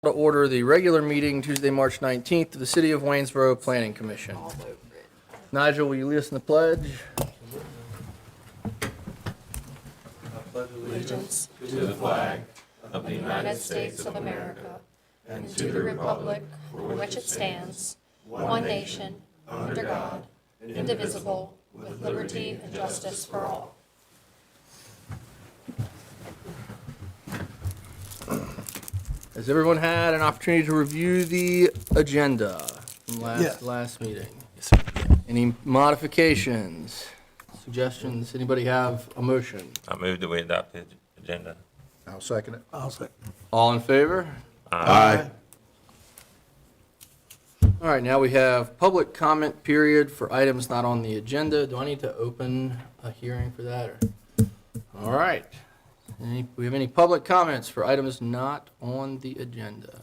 To order the regular meeting Tuesday, March 19th of the City of Waynesboro Planning Commission. Nigel, will you lead us in the pledge? Allegiance to the flag of the United States of America and to the republic for which it stands, one nation, under God, indivisible, with liberty and justice for all. Has everyone had an opportunity to review the agenda from last meeting? Yes, sir. Any modifications, suggestions? Anybody have a motion? I move that we adopt the agenda. I'll second it. I'll second. All in favor? Aye. All right, now we have public comment period for items not on the agenda. Do I need to open a hearing for that? All right. We have any public comments for items not on the agenda?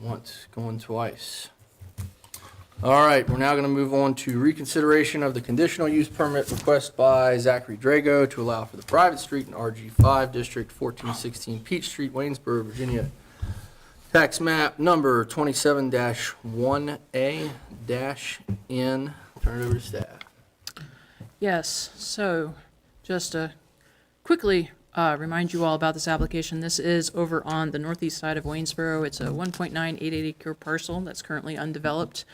Once, going twice. All right, we're now going to move on to reconsideration of the conditional use permit request by Zachary Drago to allow for the private street in RG5 District 1416 Peach Street, Waynesboro, Virginia. Tax map number 27-1A-N. Turn it over to staff. Yes, so just to quickly remind you all about this application. This is over on the northeast side of Waynesboro. It's a 1.988 acre parcel that's currently undeveloped.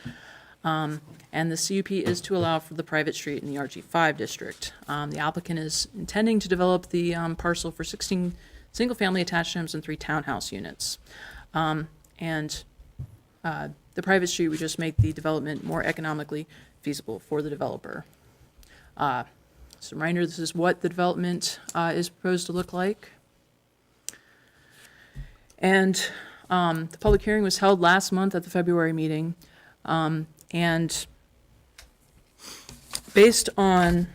And the CUP is to allow for the private street in the RG5 district. The applicant is intending to develop the parcel for 16 single-family attached homes and 3 townhouse units. The private street would just make the development more economically feasible for the developer. Just a reminder, this is what the development is proposed to look like. And the public hearing was held last month at the February meeting. And based on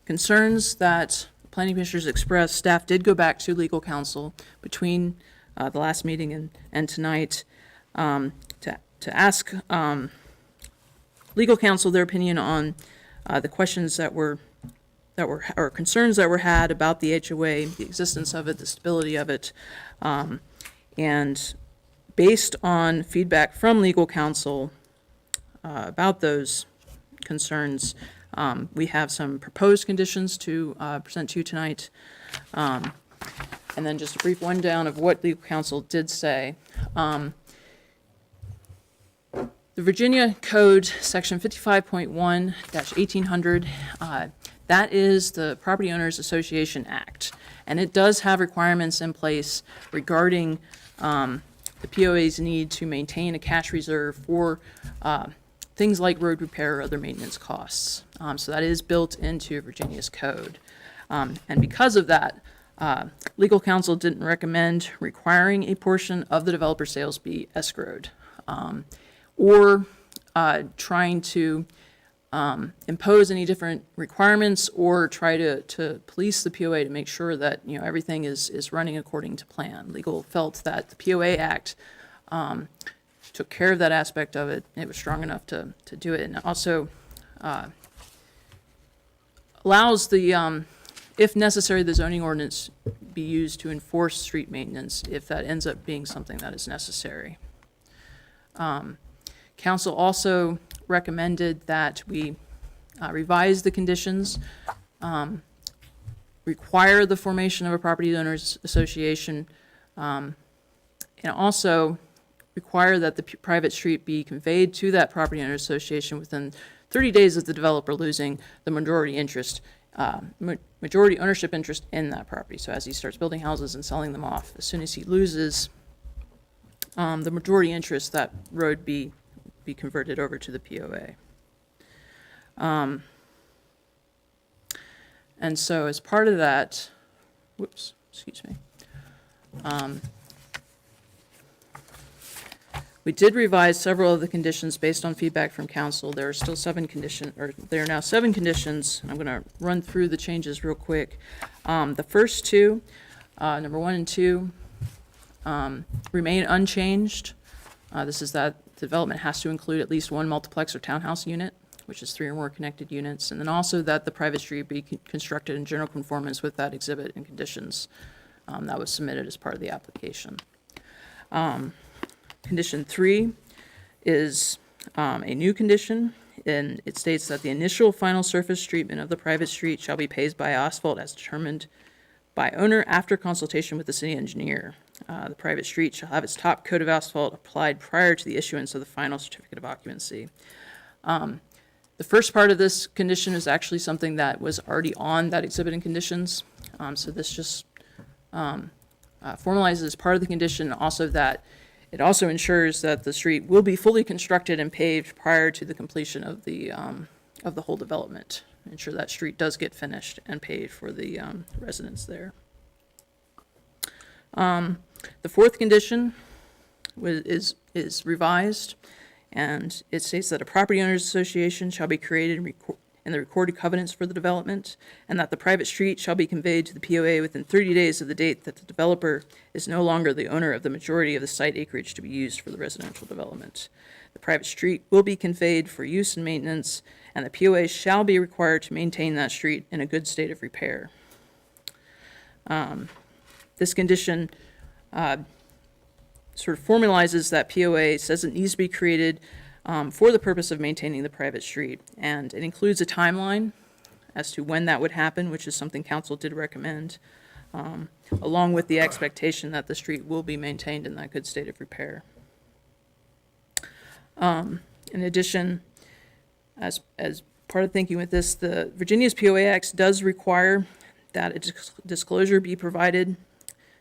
concerns that planning commissioners expressed, staff did go back to legal counsel between the last meeting and tonight to ask legal counsel their opinion on the questions that were or concerns that were had about the HOA, the existence of it, the stability of it, and based on feedback from legal counsel about those concerns, we have some proposed conditions to present to you tonight. And then just a brief rundown of what legal counsel did say. The Virginia Code, Section 55.1-1800, that is the Property Owners Association Act. And it does have requirements in place regarding the POA's need to maintain a cash reserve for things like road repair or other maintenance costs. So that is built into Virginia's code. And because of that, legal counsel didn't recommend requiring a portion of the developer sales be escrowed or trying to impose any different requirements or try to police the POA to make sure that everything is running according to plan. Legal felt that the POA Act took care of that aspect of it. It was strong enough to do it, and also allows the, if necessary, the zoning ordinance be used to enforce street maintenance if that ends up being something that is necessary. Council also recommended that we revise the conditions, require the formation of a property owners association, and also require that the private street be conveyed to that property owners association within 30 days of the developer losing the majority interest, majority ownership interest in that property. So as he starts building houses and selling them off, as soon as he loses the majority interest, that road be converted over to the POA. And so as part of that, we did revise several of the conditions based on feedback from council. There are still 7 conditions, or there are now 7 conditions. I'm going to run through the changes real quick. The first 2, number 1 and 2, remain unchanged. This is that development has to include at least 1 multiplex or townhouse unit, which is 3 or more connected units, and then also that the private street be constructed in general conformance with that exhibit and conditions that was submitted as part of the application. Condition 3 is a new condition, and it states that the initial final surface treatment of the private street shall be paved by asphalt as determined by owner after consultation with the city engineer. The private street shall have its top coat of asphalt applied prior to the issuance of the final certificate of occupancy. The first part of this condition is actually something that was already on that exhibit in conditions. So this just formalizes part of the condition, also that it also ensures that the street will be fully constructed and paved prior to the completion of the whole development. Ensure that street does get finished and paved for the residents there. The fourth condition is revised, and it states that a property owners association shall be created in the recorded covenants for the development, and that the private street shall be conveyed to the POA within 30 days of the date that the developer is no longer the owner of the majority of the site acreage to be used for the residential development. The private street will be conveyed for use and maintenance, and the POA shall be required to maintain that street in a good state of repair. This condition sort of formalizes that POA, says it needs to be created for the purpose of maintaining the private street, and it includes a timeline as to when that would happen, which is something council did recommend, along with the expectation that the street will be maintained in that good state of repair. In addition, as part of thinking with this, the Virginia's POA Act does require that a disclosure be provided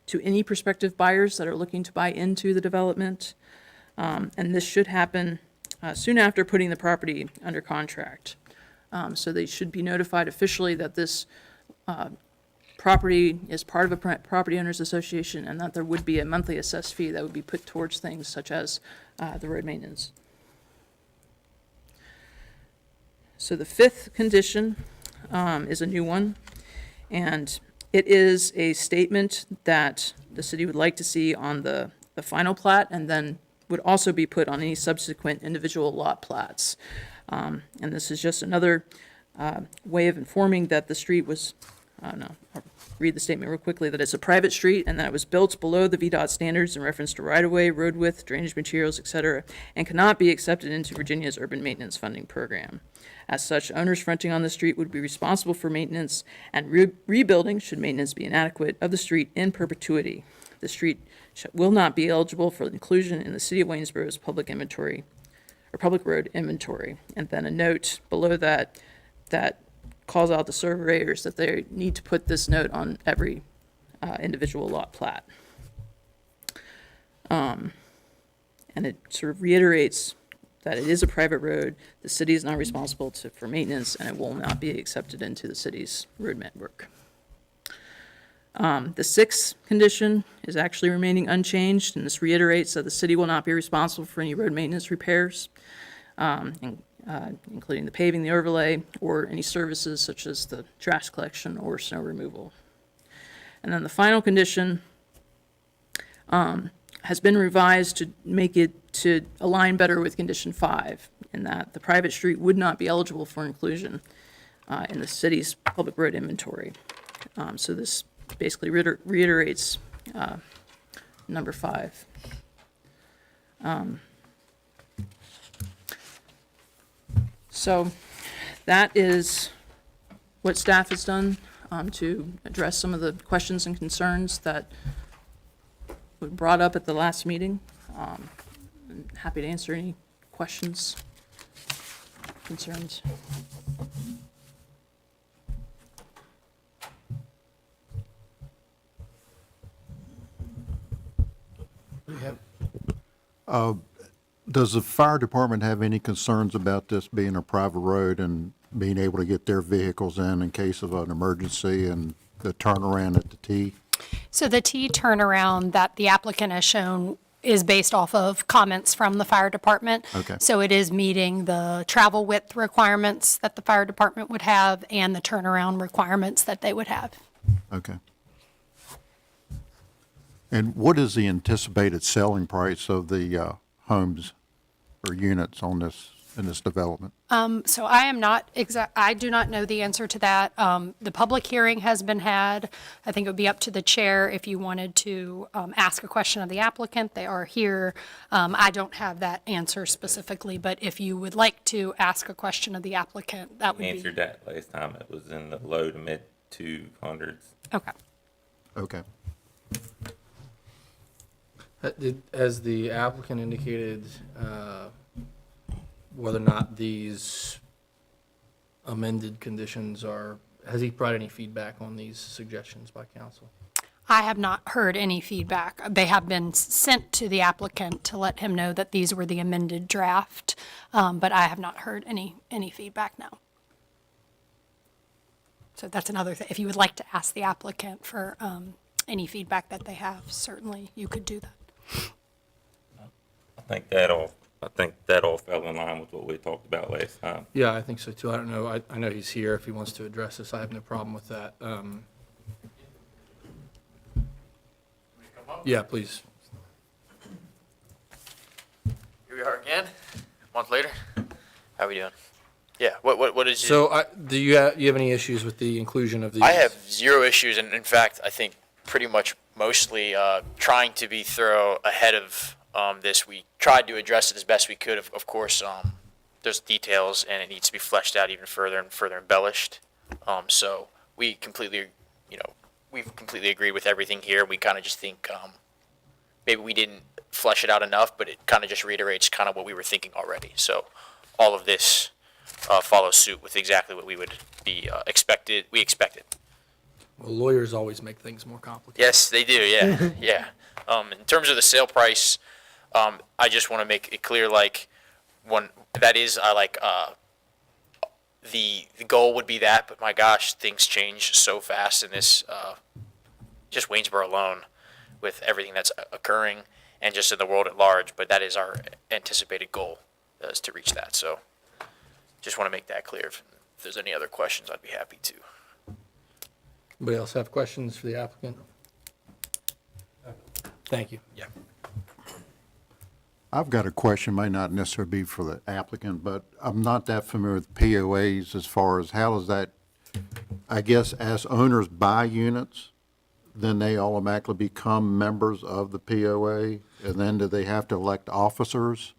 to any prospective buyers that are looking to buy into the development, and this should happen soon after putting the property under contract. So they should be notified officially that this property is part of a property owners association, and that there would be a monthly assessed fee that would be put towards things such as the road maintenance. So the fifth condition is a new one, and it is a statement that the city would like to see on the final plat, and then would also be put on any subsequent individual lot plats. And this is just another way of informing that the street was, I'll read the statement real quickly, that it's a private street and that it was built below the VDOT standards in reference to right-of-way, road width, drainage materials, etc., and cannot be accepted into Virginia's urban maintenance funding program. As such, owners fronting on the street would be responsible for maintenance and rebuilding, should maintenance be inadequate, of the street in perpetuity. The street will not be eligible for inclusion in the city of Waynesboro's public inventory, or public road inventory. And then a note below that calls out the surveyors that they need to put this note on every individual lot plat. And it sort of reiterates that it is a private road, the city is not responsible for maintenance, and it will not be accepted into the city's road network. The sixth condition is actually remaining unchanged, and this reiterates that the city will not be responsible for any road maintenance repairs, including the paving, the overlay, or any services such as the trash collection or snow removal. And then the final condition has been revised to make it to align better with condition 5, in that the private street would not be eligible for inclusion in the city's public road inventory. So this basically reiterates number 5. So that is what staff has done to address some of the questions and concerns that were brought up at the last meeting. I'm happy to answer any questions, concerns. Does the fire department have any concerns about this being a private road and being able to get their vehicles in case of an emergency and the turnaround at the T? So the T turnaround that the applicant has shown is based off of comments from the fire department. Okay. So it is meeting the travel width requirements that the fire department would have and the turnaround requirements that they would have. Okay. And what is the anticipated selling price of the homes or units on this in this development? So I am not I do not know the answer to that. The public hearing has been had. I think it would be up to the chair if you wanted to ask a question of the applicant. They are here. I don't have that answer specifically, but if you would like to ask a question of the applicant, that would be. Answered that last time. It was in the low to mid 200s. Okay. Okay. Has the applicant indicated whether or not these amended conditions has he provided any feedback on these suggestions by council? I have not heard any feedback. They have been sent to the applicant to let him know that these were the amended draft, but I have not heard any feedback now. So that's another thing. If you would like to ask the applicant for any feedback that they have, certainly you could do that. I think that all fell in line with what we talked about last time. Yeah, I think so too. I don't know. I know he's here if he wants to address this. I have no problem with that. Yeah, please. Here we are again, a month later. How we doing? Yeah, what is So do you have any issues with the inclusion of these? I have zero issues, and in fact, I think pretty much mostly trying to be thorough ahead of this. We tried to address it as best we could. Of course, there's details, and it needs to be fleshed out even further and further embellished. So we completely, we've completely agreed with everything here. We kind of just think maybe we didn't flesh it out enough, but it kind of just reiterates kind of what we were thinking already. So all of this follows suit with exactly what we would be expected. We expected. Well, lawyers always make things more complicated. Yes, they do. Yeah, yeah. In terms of the sale price, I just want to make it clear, like, that is, the goal would be that, but my gosh, things change so fast in this, just Waynesboro alone, with everything that's occurring, and just in the world at large. But that is our anticipated goal, is to reach that. So, just want to make that clear. If there's any other questions, I'd be happy to. Anybody else have questions for the applicant? Thank you. Yeah. I've got a question, may not necessarily be for the applicant, but I'm not that familiar with POAs as far as how does that, I guess, as owners buy units, then they automatically become members of the POA, and then do they have to elect officers?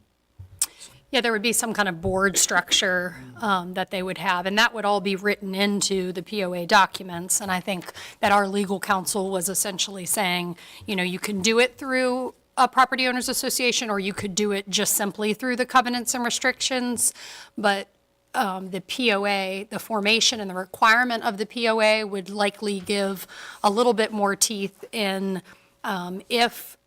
Yeah, there would be some kind of board structure that they would have, and that would all be written into the POA documents. And I think that our legal counsel was essentially saying, you can do it through a property owners association, or you could do it just simply through the covenants and restrictions. But the POA, the formation and the requirement of the POA would likely give a little bit more teeth in if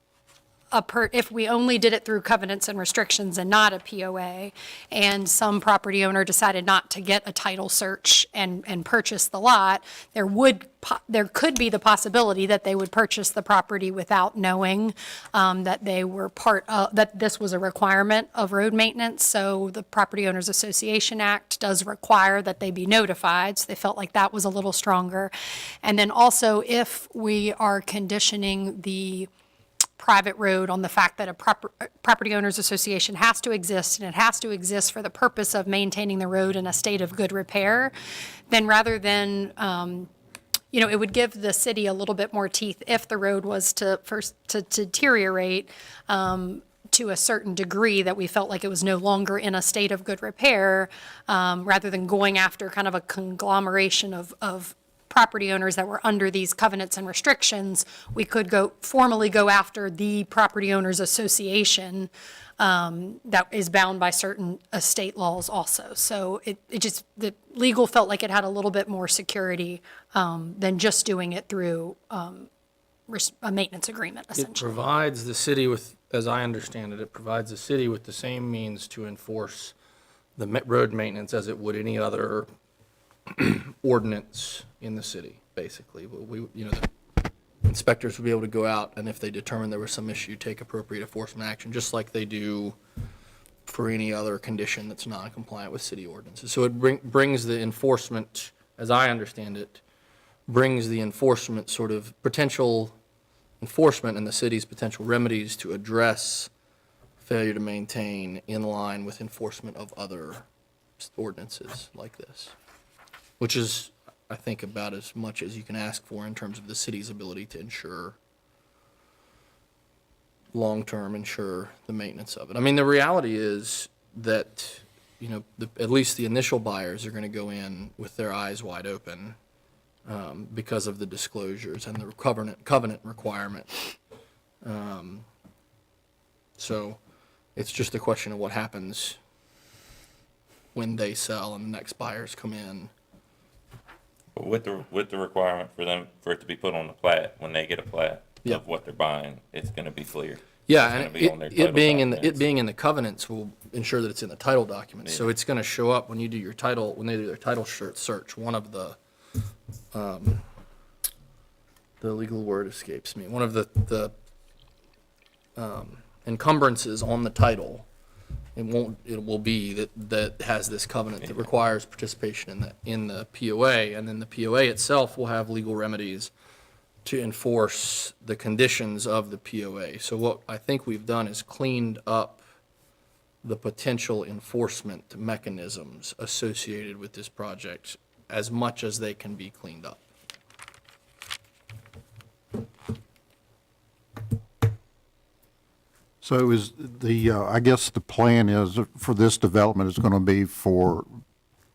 we only did it through covenants and restrictions and not a POA, and some property owner decided not to get a title search and purchase the lot, there could be the possibility that they would purchase the property without knowing that they were that this was a requirement of road maintenance. So the Property Owners Association Act does require that they be notified. So they felt like that was a little stronger. And then also, if we are conditioning the private road on the fact that a property owners association has to exist, and it has to exist for the purpose of maintaining the road in a state of good repair, then rather than, it would give the city a little bit more teeth if the road was to deteriorate to a certain degree that we felt like it was no longer in a state of good repair, rather than going after kind of a conglomeration of property owners that were under these covenants and restrictions. We could formally go after the property owners association that is bound by certain state laws also. So the legal felt like it had a little bit more security than just doing it through a maintenance agreement, It essentially. provides the city with, as I understand it, it provides the city with the same means to enforce the road maintenance as it would any other ordinance in the city, basically. The inspectors would be able to go out, and if they determine there was some issue, take appropriate enforcement action, just like they do for any other condition that's non-compliant with city ordinances. So it brings the enforcement, as I understand it, brings the enforcement sort of potential enforcement and the city's potential remedies to address failure to maintain in line with enforcement of other ordinances like this, which is, I think, about as much as you can ask for in terms of the city's ability to ensure, long-term ensure the maintenance of it. I mean, the reality is that, you know, at least the initial buyers are going to go in with their eyes wide open because of the disclosures and the covenant requirement. So it's just a question of what happens when they sell and the next buyers come in. But with the requirement for it to be put on the plat, when they get a plat Yep. of what they're buying, it's gonna be clear. Yeah, It's and gonna be on their it title being documents. in the covenants will ensure that it's in the title documents. So it's going to show up when you do your title, when they do their title search. One of the legal word escapes me. One of the encumbrances on the title, it will be that has this covenant that requires participation in the POA, and then the POA itself will have legal remedies to enforce the conditions of the POA. So what I think we've done is cleaned up the potential enforcement mechanisms associated with this project as much as they can be cleaned up. So is I guess the plan is for this development is going to be for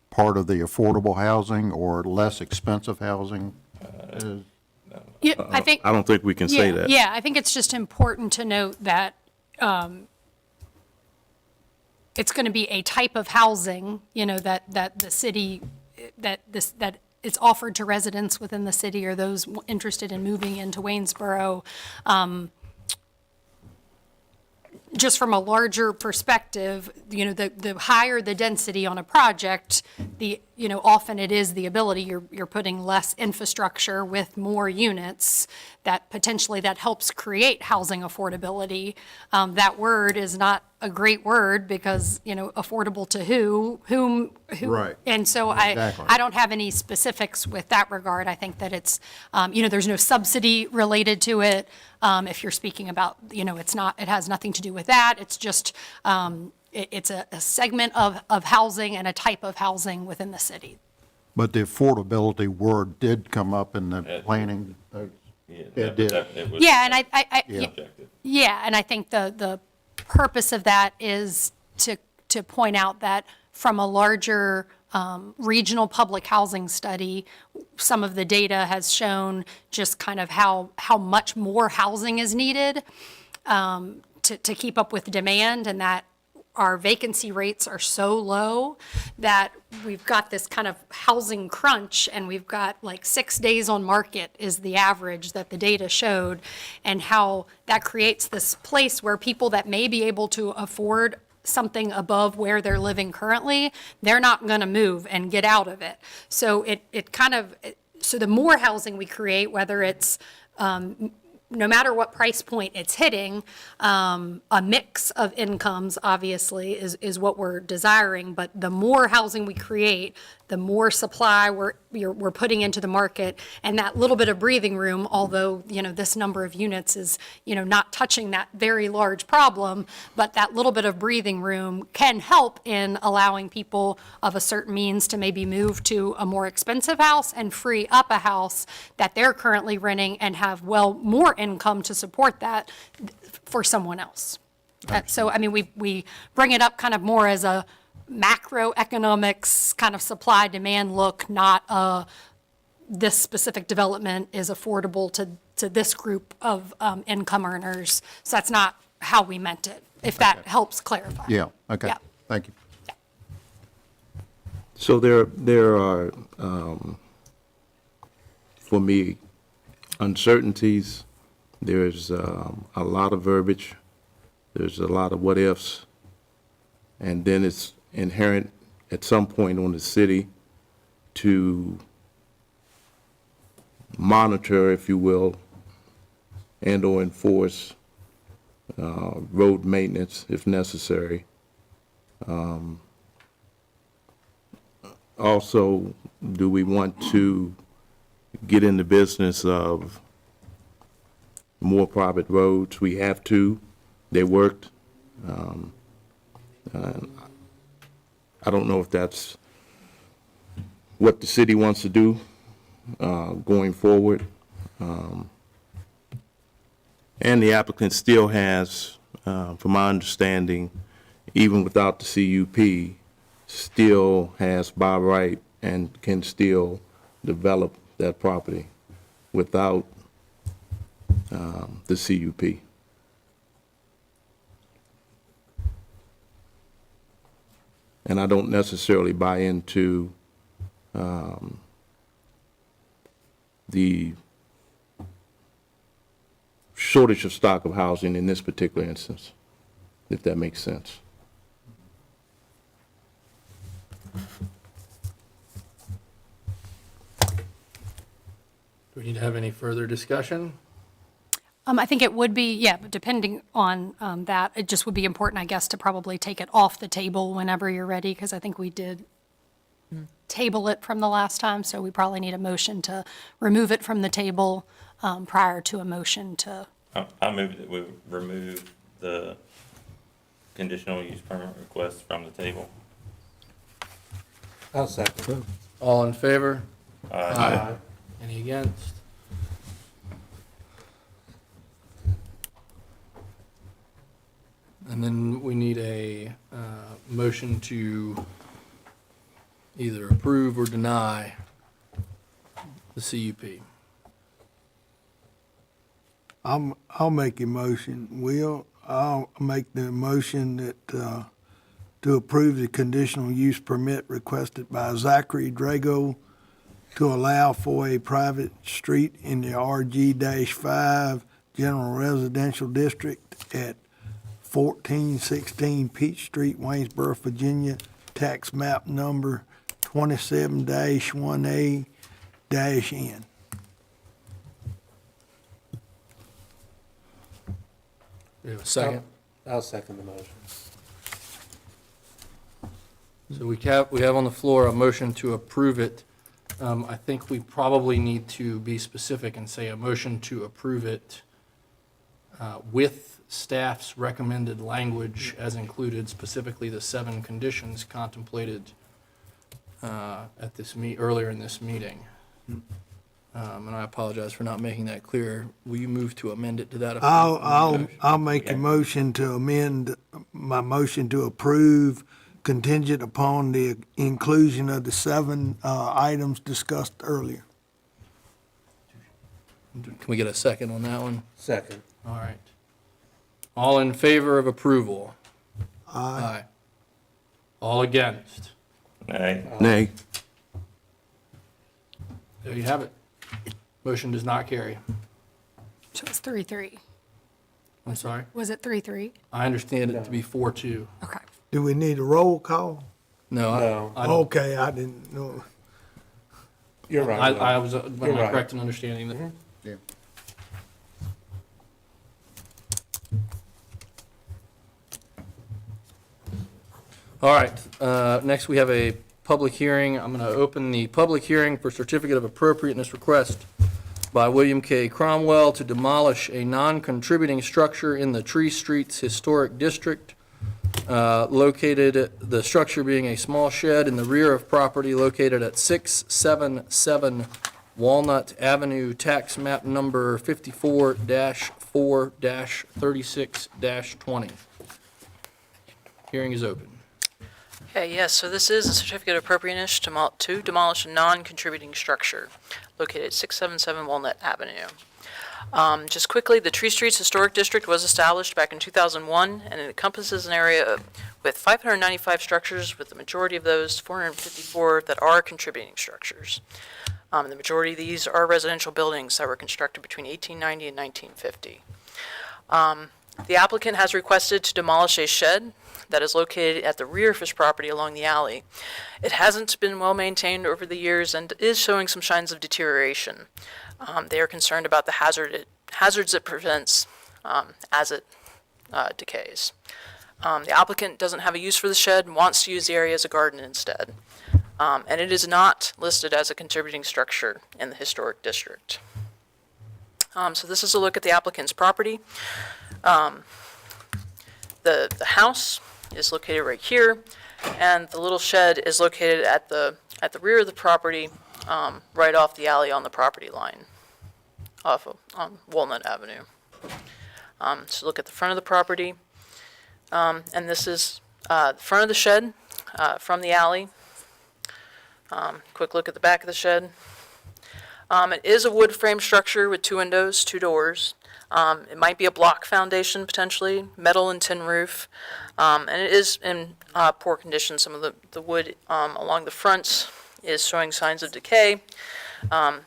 part of the affordable housing or less expensive housing? Yeah, I think. I don't think we can say Yeah, that. Yeah, I think it's just important to note that it's going to be a type of housing, you know, that the city, that it's offered to residents within the city or those interested in moving into Waynesboro. Just from a larger perspective, you know, the higher the density on a project, often it is the ability, you're putting less infrastructure with more units that potentially that helps create housing affordability. That word is not a great word because, you know, affordable to whom. Right. And so Exactly. I don't have any specifics with that regard. I think that it's, there's no subsidy related to it. If you're speaking about, it has nothing to do with that. It's just, it's a segment of housing and a type of housing within the city. But the affordability word did come up in the planning. Yeah, It did. it was Yeah, and I objective. yeah, and I think the purpose of that is to point out that from a larger regional public housing study, some of the data has shown just kind of how much more housing is needed to keep up with demand, and that our vacancy rates are so low that we've got this kind of housing crunch, and we've got like 6 days on market is the average that the data showed, and how that creates this place where people that may be able to afford something above where they're living currently, they're not going to move and get out of it. So so the more housing we create, whether it's no matter what price point it's hitting, a mix of incomes obviously is what we're desiring. But the more housing we create, the more supply we're putting into the market, and that little bit of breathing room, although, this number of units is, not touching that very large problem, but that little bit of breathing room can help in allowing people of a certain means to maybe move to a more expensive house and free up a house that they're currently renting and have more income to support that for someone else. So, I mean, we bring it up kind of more as a macroeconomics kind of supply demand look, not this specific development is affordable to this group of income earners. So that's not how we meant it, if that helps clarify. Yeah, okay, Yeah. thank you. So there are, for me, uncertainties. There's a lot of verbiage. There's a lot of what ifs. And then it's inherent at some point on the city to monitor, if you will, and/or enforce road maintenance if necessary. Also, do we want to get in the business of more private roads? We have to. They worked And I don't know if that's what the city wants to do going forward. And the applicant still has, from my understanding, even without the CUP, still has by right and can still develop that property without the CUP. And I don't necessarily buy into the shortage of stock of housing in this particular instance, if that makes sense. Do we need to have any further discussion? I think it would be, yeah, but depending on that, it just would be important, I guess, to probably take it off the table whenever you're ready, because I think we did table it from the last time, so we probably need a motion to remove it from the table prior to a motion to, I move that we remove the conditional use permit request from the table. I'll second. All in favor? Aye. Any against? And then we need a motion to either approve or deny the CUP. I'll make a motion. I'll make the motion that, to approve the conditional use permit requested by Zachary Drago to allow for a private street in the RG-5 General Residential District at 1416 Peach Street, Waynesboro, Virginia, tax map number 27-1A-N. We have a second. I'll second the motion. So we have on the floor a motion to approve it. I think we probably need to be specific and say a motion to approve it with staff's recommended language as included, specifically the 7 conditions contemplated at this earlier in this meeting. And I apologize for not making that clear. Will you move to amend it to that effect? I'll make a motion to amend my motion to approve contingent upon the inclusion of the 7 items discussed earlier. Can we get a second on that one? Second. All right. All in favor of approval? Aye. All against? Nay. Nay. There you have it. Motion does not carry. so it's 3-3. I'm sorry. Was it 3-3? I understand it to be 4-2. Okay. Do we need a roll call? No, No. I don't. Okay, I didn't know. You're right. I was, am You're I right. correct in understanding that? Yeah. All right, next we have a public hearing. I'm going to open the public hearing for certificate of appropriateness request by William K. Cromwell to demolish a non-contributing structure in the Tree Streets Historic District, the structure being a small shed in the rear of property located at 677 Walnut Avenue, tax map number 54-4-36-20. Hearing is open. Okay, yes, so this is a certificate of appropriateness to demolish a non-contributing structure located at 677 Walnut Avenue. Just quickly, the Tree Streets Historic District was established back in 2001, and it encompasses an area with 595 structures, with the majority of those, 454, that are contributing structures. The majority of these are residential buildings that were constructed between 1890 and 1950. The applicant has requested to demolish a shed that is located at the rear of his property along the alley. It hasn't been well maintained over the years and is showing some signs of deterioration. They are concerned about the hazards it prevents as it decays. The applicant doesn't have a use for the shed and wants to use the area as a garden instead. And it is not listed as a contributing structure in the historic district. So this is a look at the applicant's property. The house is located right here, and the little shed is located at the rear of the property, right off the alley on the property line, on Walnut Avenue. So look at the front of the property, and this is the front of the shed from the alley. Quick look at the back of the shed. It is a wood frame structure with 2 windows, 2 doors. It might be a block foundation potentially, metal and tin roof, and it is in poor condition. Some of the wood along the front is showing signs of decay.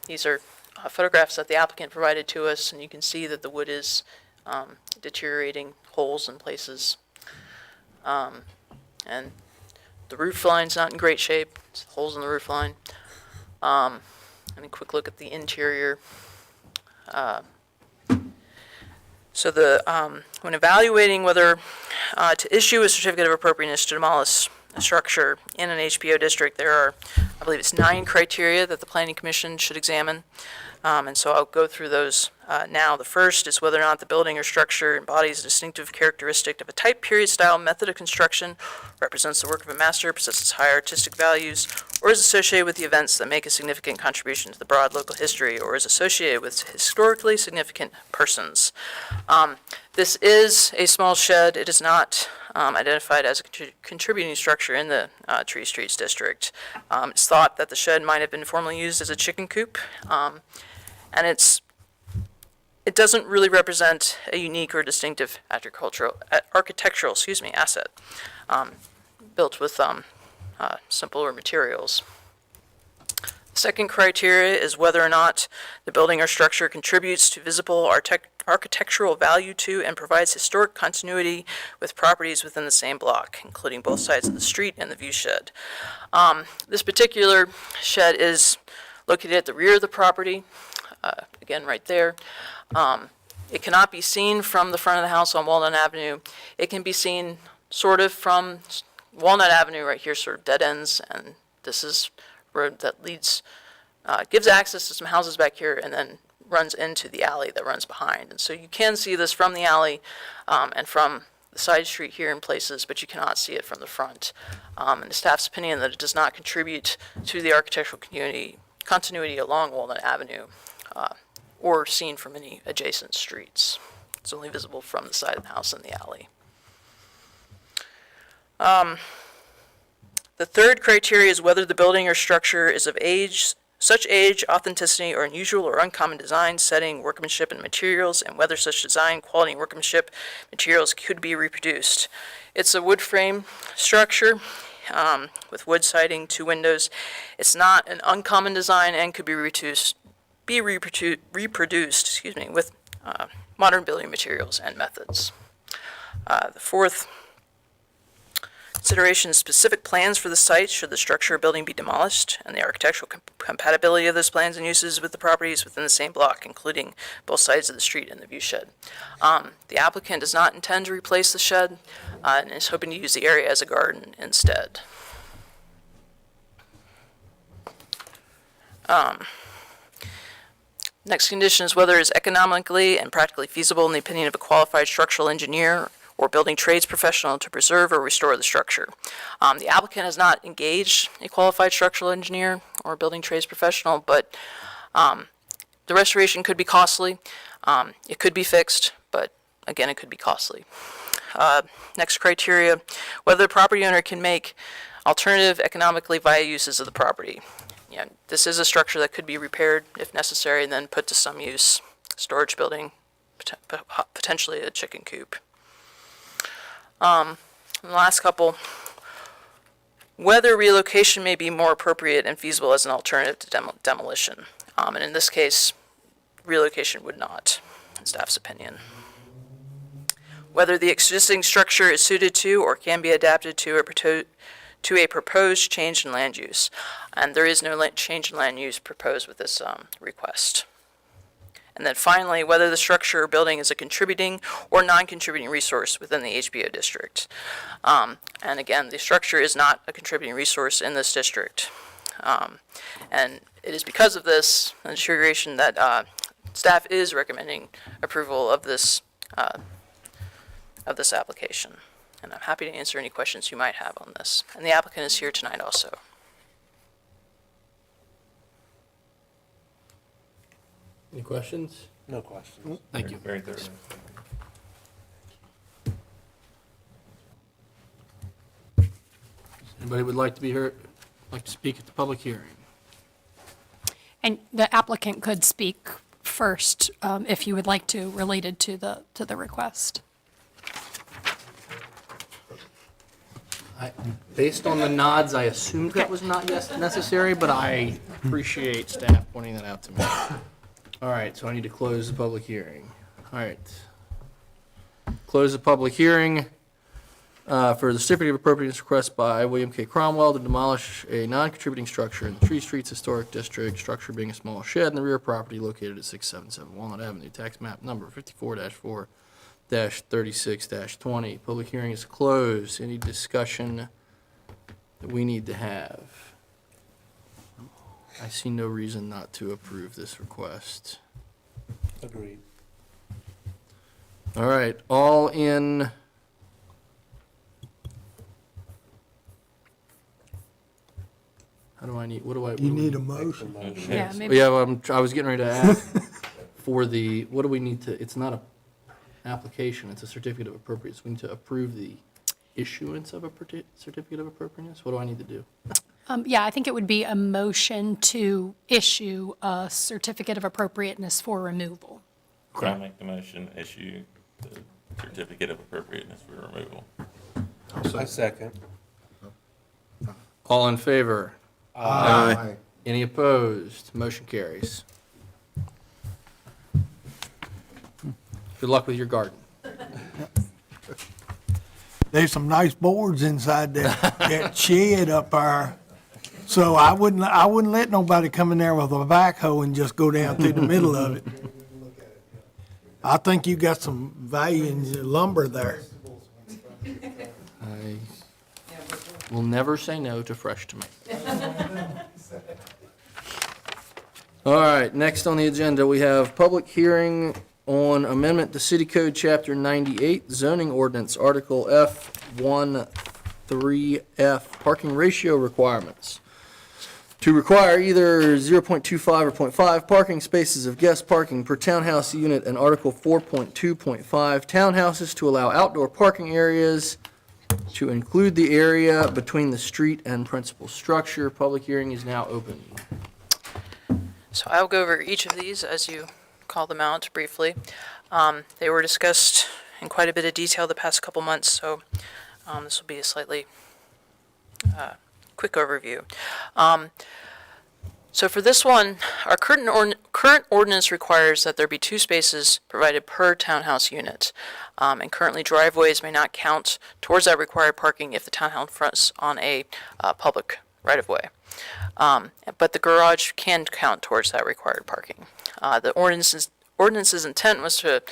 These are photographs that the applicant provided to us, and you can see that the wood is deteriorating, holes in places. And the roof line's not in great shape, it's holes in the roof line. And a quick look at the interior. So when evaluating whether to issue a certificate of appropriateness to demolish a structure in an HPO district, there are, I believe it's 9 criteria that the Planning Commission should examine. And so I'll go through those now. The first is whether or not the building or structure embodies a distinctive characteristic of a type, period, style, method of construction, represents the work of a master, possesses high artistic values, or is associated with the events that make a significant contribution to the broad local history, or is associated with historically significant persons. This is a small shed. It is not identified as a contributing structure in the Tree Streets district. It's thought that the shed might have been formerly used as a chicken coop, and it doesn't really represent a unique or distinctive architectural asset built with simpler materials. Second criteria is whether or not the building or structure contributes to visible architectural value to and provides historic continuity with properties within the same block, including both sides of the street and the view shed. This particular shed is located at the rear of the property, again right there. It cannot be seen from the front of the house on Walnut Avenue. It can be seen sort of from Walnut Avenue right here, sort of dead ends, and this is road that leads, gives access to some houses back here and then runs into the alley that runs behind. And so you can see this from the alley and from the side street here in places, but you cannot see it from the front. And the staff's opinion that it does not contribute to the architectural continuity along Walnut Avenue or seen from any adjacent streets. It's only visible from the side of the house and the alley. The third criteria is whether the building or structure is of such age, authenticity, or unusual or uncommon design, setting, workmanship, and materials, and whether such design, quality, and workmanship materials could be reproduced. It's a wood frame structure with wood siding, 2 windows. It's not an uncommon design and could be reproduced with modern building materials and methods. The fourth consideration is specific plans for the site should the structure or building be demolished, and the architectural compatibility of those plans and uses with the properties within the same block, including both sides of the street and the view shed. The applicant does not intend to replace the shed and is hoping to use the area as a garden instead. Next condition is whether it is economically and practically feasible in the opinion of a qualified structural engineer or building trades professional to preserve or restore the structure. The applicant has not engaged a qualified structural engineer or building trades professional, but the restoration could be costly. It could be fixed, but again, it could be costly. Next criteria, whether the property owner can make alternative economically viable uses of the property. Yeah, this is a structure that could be repaired if necessary and then put to some use, storage building, potentially a chicken coop. And the last couple, whether relocation may be more appropriate and feasible as an alternative to demolition. And in this case, relocation would not, in staff's opinion. Whether the existing structure is suited to or can be adapted to a proposed change in land use. And there is no change in land use proposed with this request. And then finally, whether the structure or building is a contributing or non-contributing resource within the HBO district. And again, the structure is not a contributing resource in this district. And it is because of this deterioration that staff is recommending approval of this of this application. And I'm happy to answer any questions you might have on this. And the applicant is here tonight also. Any questions? No questions. Thank you. Very thorough. Anybody would like to be heard, like to speak at the public hearing? And the applicant could speak first, if you would like to, related to the request. Based on the nods, I assumed that was not necessary, but I appreciate staff pointing that out to me. All right, so I need to close the public hearing. All right. Close the public hearing for the certificate of appropriateness request by William K. Cromwell to demolish a non-contributing structure in the Tree Streets Historic District, structure being a small shed in the rear property located at 677 Walnut Avenue, tax map number 54-4-36-20. Public hearing is closed. Any discussion that we need to have? I see no reason not to approve this request. Agreed. All right, all in. How do I need, what do I? You need a motion. Yeah, maybe. Yeah, well, I was getting ready to ask for the, what do we need to, it's not a application, it's a certificate of appropriateness. We need to approve the issuance of a certificate of appropriateness? What do I need to do? Yeah, I think it would be a motion to issue a certificate of appropriateness for removal. I'll make the motion, issue the certificate of appropriateness for removal. I second. All in favor? Aye. Any opposed? Motion carries. Good luck with your garden. There's some nice boards inside that shed up there. So I wouldn't let nobody come in there with a backhoe and just go down through the middle of it. I think you got some value in lumber there. I will never say no to fresh tomatoes. All right, next on the agenda, we have public hearing on amendment to City Code Chapter 98, zoning ordinance, Article F13F, parking ratio requirements. To require either 0.25 or 0.5 parking spaces of guest parking per townhouse unit, and Article 4.2.5, townhouses to allow outdoor parking areas to include the area between the street and principal structure. Public hearing is now open. So I'll go over each of these as you call them out briefly. They were discussed in quite a bit of detail the past couple months, so this will be a slightly quick overview. So for this one, our current ordinance requires that there be 2 spaces provided per townhouse unit. And currently driveways may not count towards that required parking if the townhouse fronts on a public right-of-way. But the garage can count towards that required parking. The ordinance's intent was to,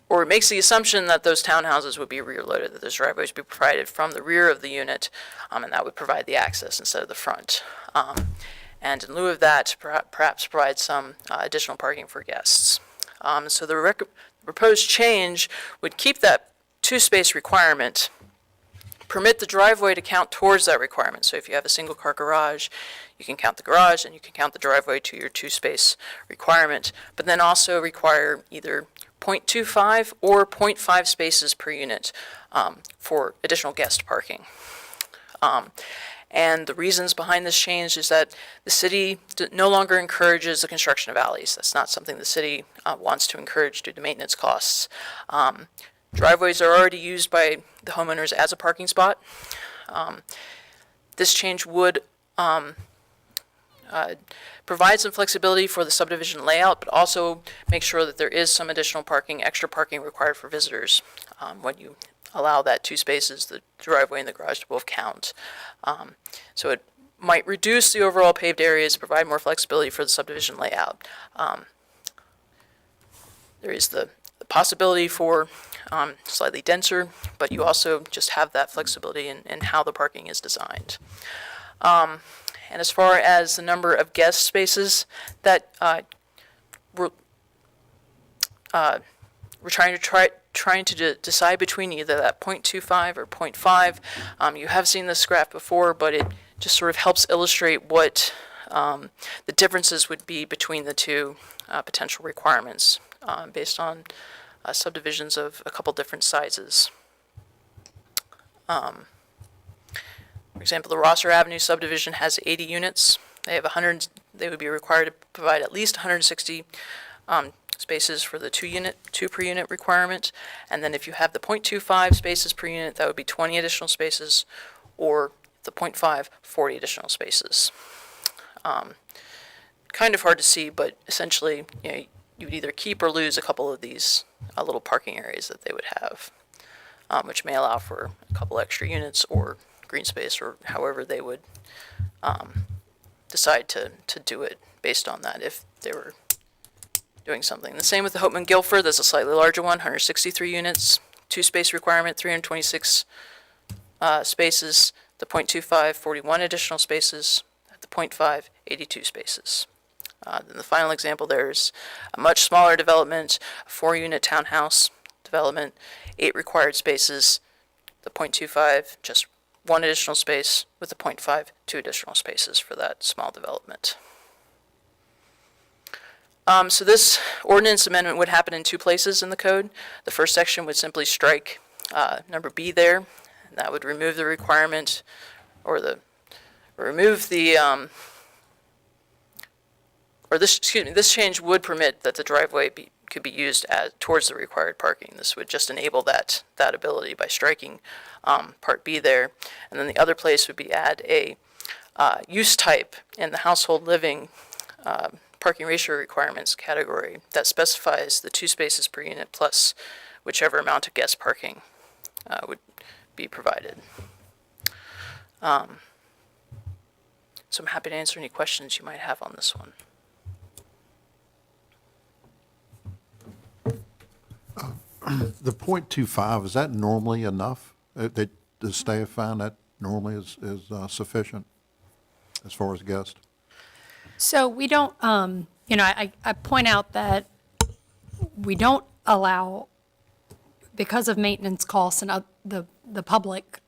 or it makes the assumption that those townhouses would be rear-loaded, that those driveways would be provided from the rear of the unit, and that would provide the access instead of the front. And in lieu of that, perhaps provide some additional parking for guests. So the proposed change would keep that 2-space requirement, permit the driveway to count towards that requirement. So if you have a single-car garage, you can count the garage and you can count the driveway to your 2-space requirement, but then also require either 0.25 or 0.5 spaces per unit for additional guest parking. And the reasons behind this change is that the city no longer encourages the construction of alleys. That's not something the city wants to encourage due to maintenance costs. Driveways are already used by the homeowners as a parking spot. This change would provide some flexibility for the subdivision layout, but also make sure that there is some additional parking, extra parking required for visitors when you allow that 2 spaces, the driveway and the garage to both count. So it might reduce the overall paved areas, provide more flexibility for the subdivision layout. There is the possibility for slightly denser, but you also just have that flexibility in how the parking is designed. And as far as the number of guest we're trying to decide between either that 0.25 or 0.5. You have seen this graph before, but it just sort of helps illustrate what the differences would be between the two potential requirements based on subdivisions of a couple different sizes. For example, the Rosser Avenue subdivision has 80 units. They would be required to provide at least 160 spaces for the two per unit requirement. And then if you have the 0.25 spaces per unit, that would be 20 additional spaces, or the 0.5, 40 additional spaces. Kind of hard to see, but essentially, you would either keep or lose a couple of these little parking areas that they would have, which may allow for a couple extra units or green space, or however they would decide to do it based on that if they were doing something. The same with the Hopeman Guilford. There's a slightly larger one, 163 units, 2-space requirement, 326 spaces. The 0.25, 41 additional spaces. At the 0.5, 82 spaces. Then the final example, there's a much smaller development, a 4-unit townhouse development, 8 required spaces. The 0.25, just 1 additional space. With the 0.5, 2 additional spaces for that small development. So this ordinance amendment would happen in 2 places in the code. The first section would simply strike number B there, and that would remove the requirement, or this change would permit that the driveway could be used towards the required parking. This would just enable that ability by striking Part B there. And then the other place would be add a use type in the household living parking ratio requirements category that specifies the 2 spaces per unit plus whichever amount of guest parking would be provided. So I'm happy to answer any questions you might have on this one. The .25, is that normally enough? That the staff find that normally is sufficient as far as guests? So we don't, I point out that we don't allow, because of maintenance costs and the public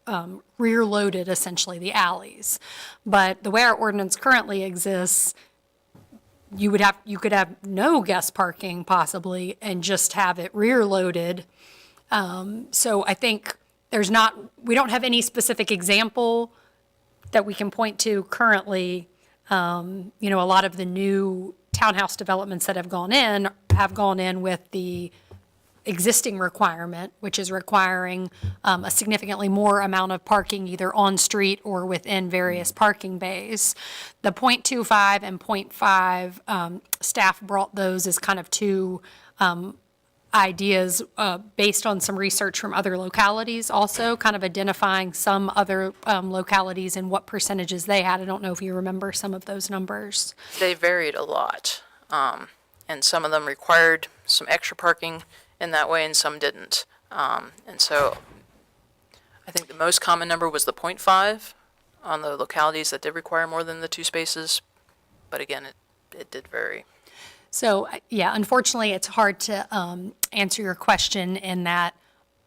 rear-loaded essentially the alleys. But the way our ordinance currently exists, you could have no guest parking possibly and just have it rear-loaded. So I think we don't have any specific example that we can point to currently. A lot of the new townhouse developments that have gone in with the existing requirement, which is requiring a significantly more amount of parking either on street or within various parking bays. The .25 and .5, staff brought those as kind of 2 ideas based on some research from other localities, also kind of identifying some other localities and what percentages they had. I don't know if you remember some of those numbers. They varied a lot, and some of them required some extra parking in that way and some didn't. And so I think the most common number was the 0.5 on the localities that did require more than the 2 spaces, but again, it did vary. So, yeah, unfortunately, it's hard to answer your question in that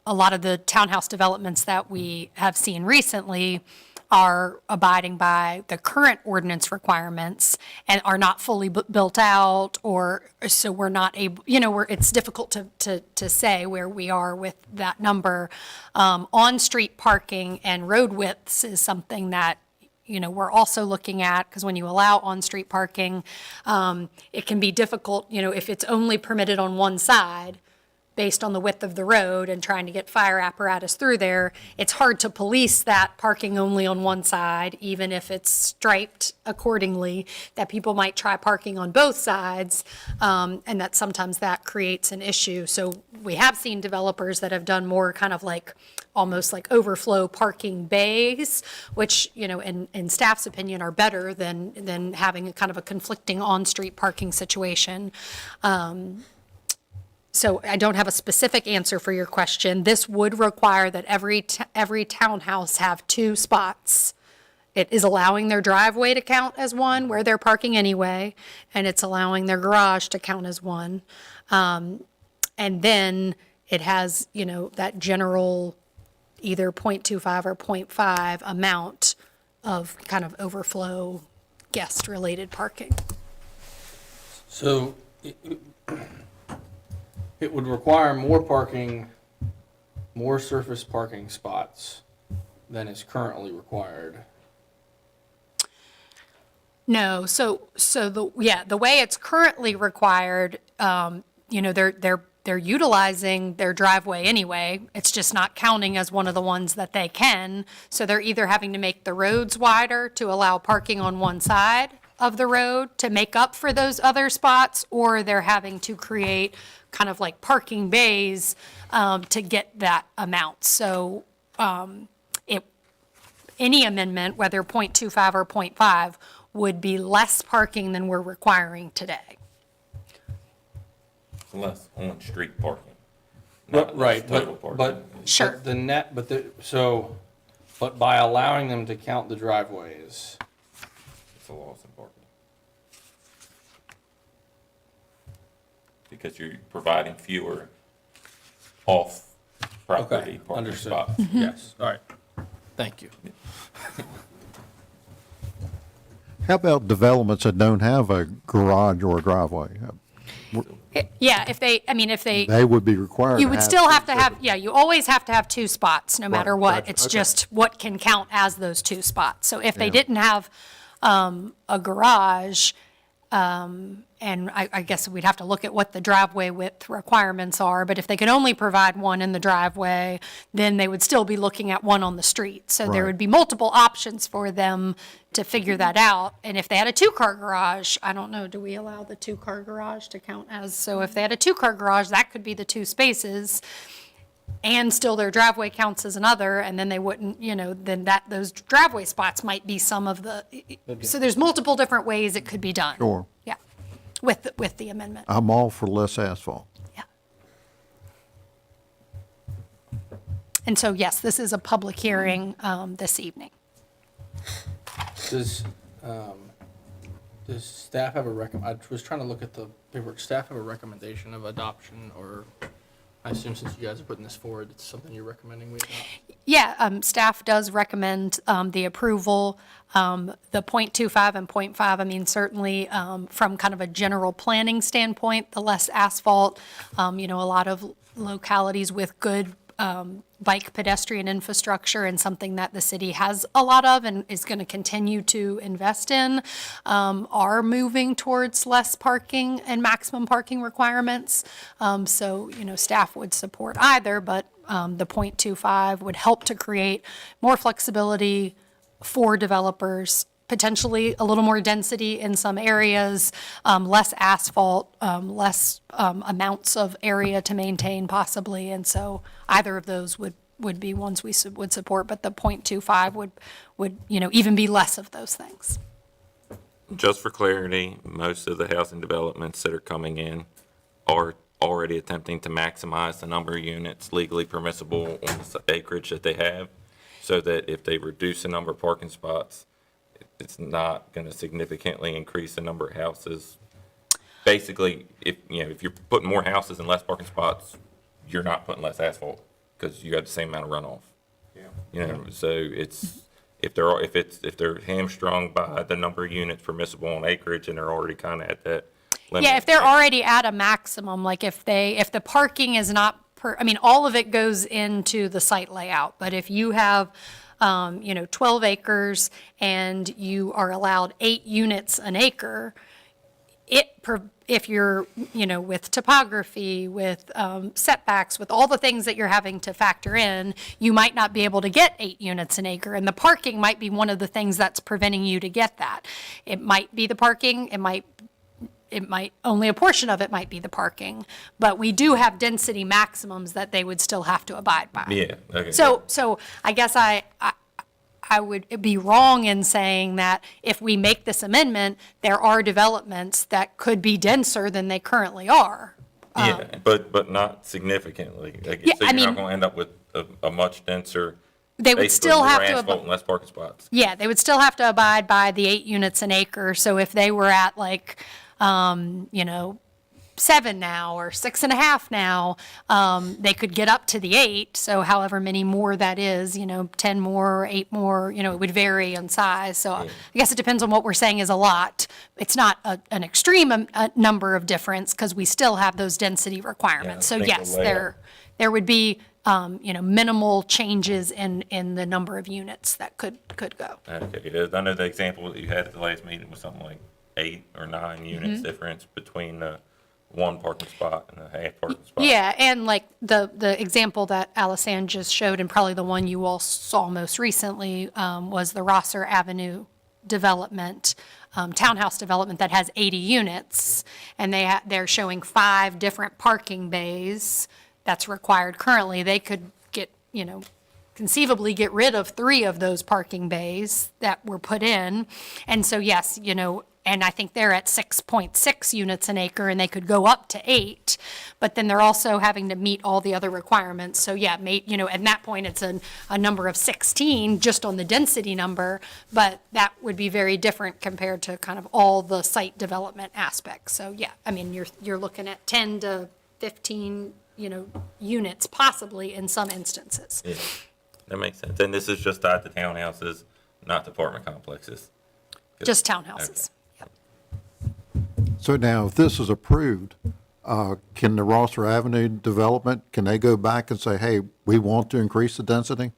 a lot of the townhouse developments that we have seen recently are abiding by the current ordinance requirements and are not fully built out, or so we're not able, it's difficult to say where we are with that number. On-street parking and road widths is something that we're also looking at, because when you allow on-street parking, it can be difficult, if it's only permitted on one side based on the width of the road and trying to get fire apparatus through there, it's hard to police that parking only on one side, even if it's striped accordingly, that people might try parking on both sides, and that sometimes that creates an issue. So we have seen developers that have done more kind of like almost like overflow parking bays, which, in staff's opinion are better than having a kind of a conflicting on-street parking situation. So I don't have a specific answer for your question. This would require that every townhouse have 2 spots. It is allowing their driveway to count as 1 where they're parking anyway, and it's allowing their garage to count as 1. And And then it has, that general either 0.25 or 0.5 amount of kind of overflow guest-related parking. So it would require more parking, more surface parking spots than is currently required. No, so the way it's currently required, they're utilizing their driveway anyway. It's just not counting as one of the ones that they can. So they're either having to make the roads wider to allow parking on one side of the road to make up for those other spots, or they're having to create kind of like parking bays to get that amount. So any amendment, whether 0.25 or 0.5, would be less parking than we're requiring today. Less on-street parking. not Right, total but, parking. but. Sure. But the net, but by allowing them to count the driveways, It's a loss in parking. Because you're providing fewer off-property okay, parking understood. spots. Yes, all right, thank you. How about developments that don't have a garage or a driveway? Yeah, if they, They would be required to you would have still have to two have, yeah, you always have to have two spots, no matter what. gotcha, It's okay. just what can count as those two spots. So if they Yeah. didn't have a garage, and I guess we'd have to look at what the driveway width requirements are, but if they could only provide one in the driveway, then they would still be looking at one on the street. So there Right. would be multiple options for them to figure that out. And if they had a two-car garage, I don't know, do we allow the two-car garage to count as, so if they had a two-car garage, that could be the two spaces, and still their driveway counts as another, and then they wouldn't, then those driveway spots might be some of the, so there's multiple different ways it could be done. Sure. Yeah, with the amendment, I'm all for less asphalt. yeah. And so, yes, this is a public hearing this evening. Does staff have I was trying to look at the paperwork, staff have a recommendation of adoption, or I assume since you guys are putting this forward, it's something you're recommending we adopt? Yeah, staff does recommend the approval. The 0.25 and 0.5, I mean, certainly from kind of a general planning standpoint, the less asphalt, a lot of localities with good bike pedestrian infrastructure, and something that the city has a lot of and is going to continue to invest in, are moving towards less parking and maximum parking requirements. So, staff would support either, but the 0.25 would help to create more flexibility for developers, potentially a little more density in some areas, less asphalt, less amounts of area to maintain possibly. And so either of those would be ones we would support, but the 0.25 would even be less of those things. Just for clarity, most of the housing developments that are coming in are already attempting to maximize the number of units legally permissible on the acreage that they have, so that if they reduce the number of parking spots, it's not going to significantly increase the number of houses. Basically, if you're putting more houses and less parking spots, you're not putting less asphalt because you got the same amount of runoff. So it's if they're hamstrung by the number of units permissible on acreage and they're already kind of at that limit. Yeah, if they're already at a maximum, like if the parking is not all of it goes into the site layout, but if you have 12 acres and you are allowed 8 units an acre, if you're, with topography, with setbacks, with all the things that you're having to factor in, you might not be able to get 8 units an acre. And the parking might be one of the things that's preventing you to get that. It might be the parking, it might only a portion of it might be the parking, but we do have density maximums that they would still have to abide by. Yeah, okay. So I guess I would be wrong in saying that if we make this amendment, there are developments that could be denser than they currently are. Yeah, but not significantly. Like, Yeah, so I you're not mean- going to end up with a much denser, They would basically still more have to, asphalt and less parking spots. yeah, they would still have to abide by the 8 units an acre. So if they were at 7 now or 6.5 now. They could get up to the 8, so however many more that is, 10 more, 8 more, it would vary in size. So I guess it depends on what we're saying is a lot. It's not an extreme number of difference because we still have those density requirements. So think yes, the layout- there would be, minimal changes in the number of units that could go. Okay, I know the example that you had at the last meeting was something like 8 or 9 units difference between the one parking spot and the half parking spot. Yeah, and like the example that Alisanne just showed, and probably the one you all saw most recently, was the Rosser Avenue development, townhouse development that has 80 units, and they're showing 5 different parking bays that's required currently. They could get, conceivably get rid of 3 of those parking bays that were put in. And so, yes, and I think they're at 6.6 units an acre, and they could go up to 8, but then they're also having to meet all the other requirements. So yeah, at that point, it's a number of 16 just on the density number, but that would be very different compared to kind of all the site development aspects. So yeah, I mean, you're looking at 10 to 15, units possibly in some instances. Yeah, that makes sense. And this is just at the townhouses, not the apartment complexes. Just townhouses. Yep. So now, if this is approved, can the Rosser Avenue development, can they go back and say, hey, we want to increase the density?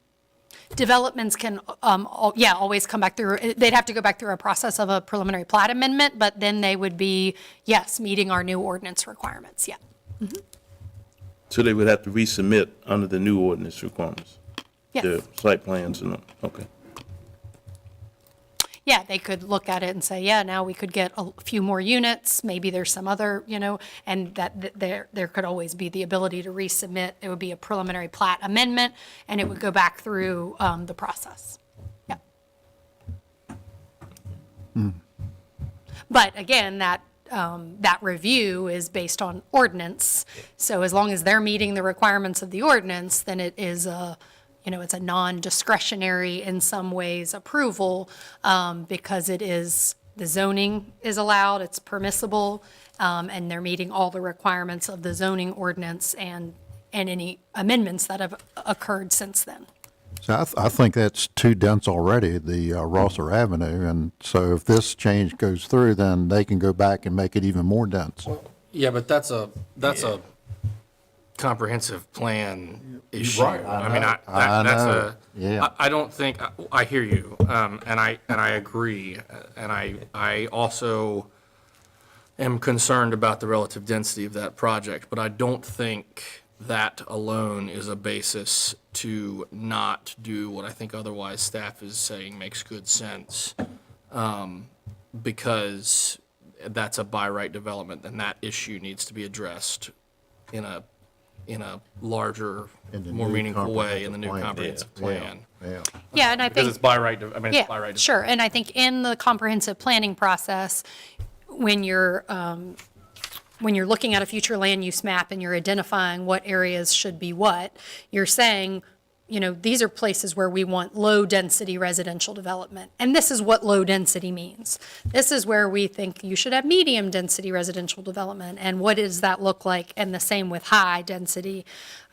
Developments can, always come back through, they'd have to go back through a process of a preliminary plat amendment, but then they would be, yes, meeting our new ordinance requirements, yeah. So they would have to resubmit under the new ordinance requirements? Yes. The site plans and, okay. Yeah, they could look at it and say, yeah, now we could get a few more units, maybe there's some other, and that there could always be the ability to resubmit. It would be a preliminary plat amendment, and it would go back through the process. Yeah. But again, that review is based on ordinance. So as long as they're meeting the requirements of the ordinance, then it is it's a non-discretionary in some ways approval, because the zoning is allowed, it's permissible, and they're meeting all the requirements of the zoning ordinance and any amendments that have occurred since then. So I think that's too dense already, the Rosser Avenue, and so if this change goes through, then they can go back and make it even more dense. Yeah, but that's a comprehensive plan issue. Right. I mean, I that's know. Yeah. I don't think, I hear you, and I agree, and I also am concerned about the relative density of that project, but I don't think that alone is a basis to not do what I think otherwise staff is saying makes good sense, because that's a by right development, and that issue needs to be addressed in a larger, In the more new meaningful way in the new comprehensive comprehensive plan. Yeah. Yeah, and I Because think. it's by right, it's by right. Sure, and I think in the comprehensive planning process, when you're looking at a future land use map and you're identifying what areas should be what, you're saying, these are places where we want low-density residential development. And this is what low-density means. This is where we think you should have medium-density residential development. And what does that look like? And the same with high-density.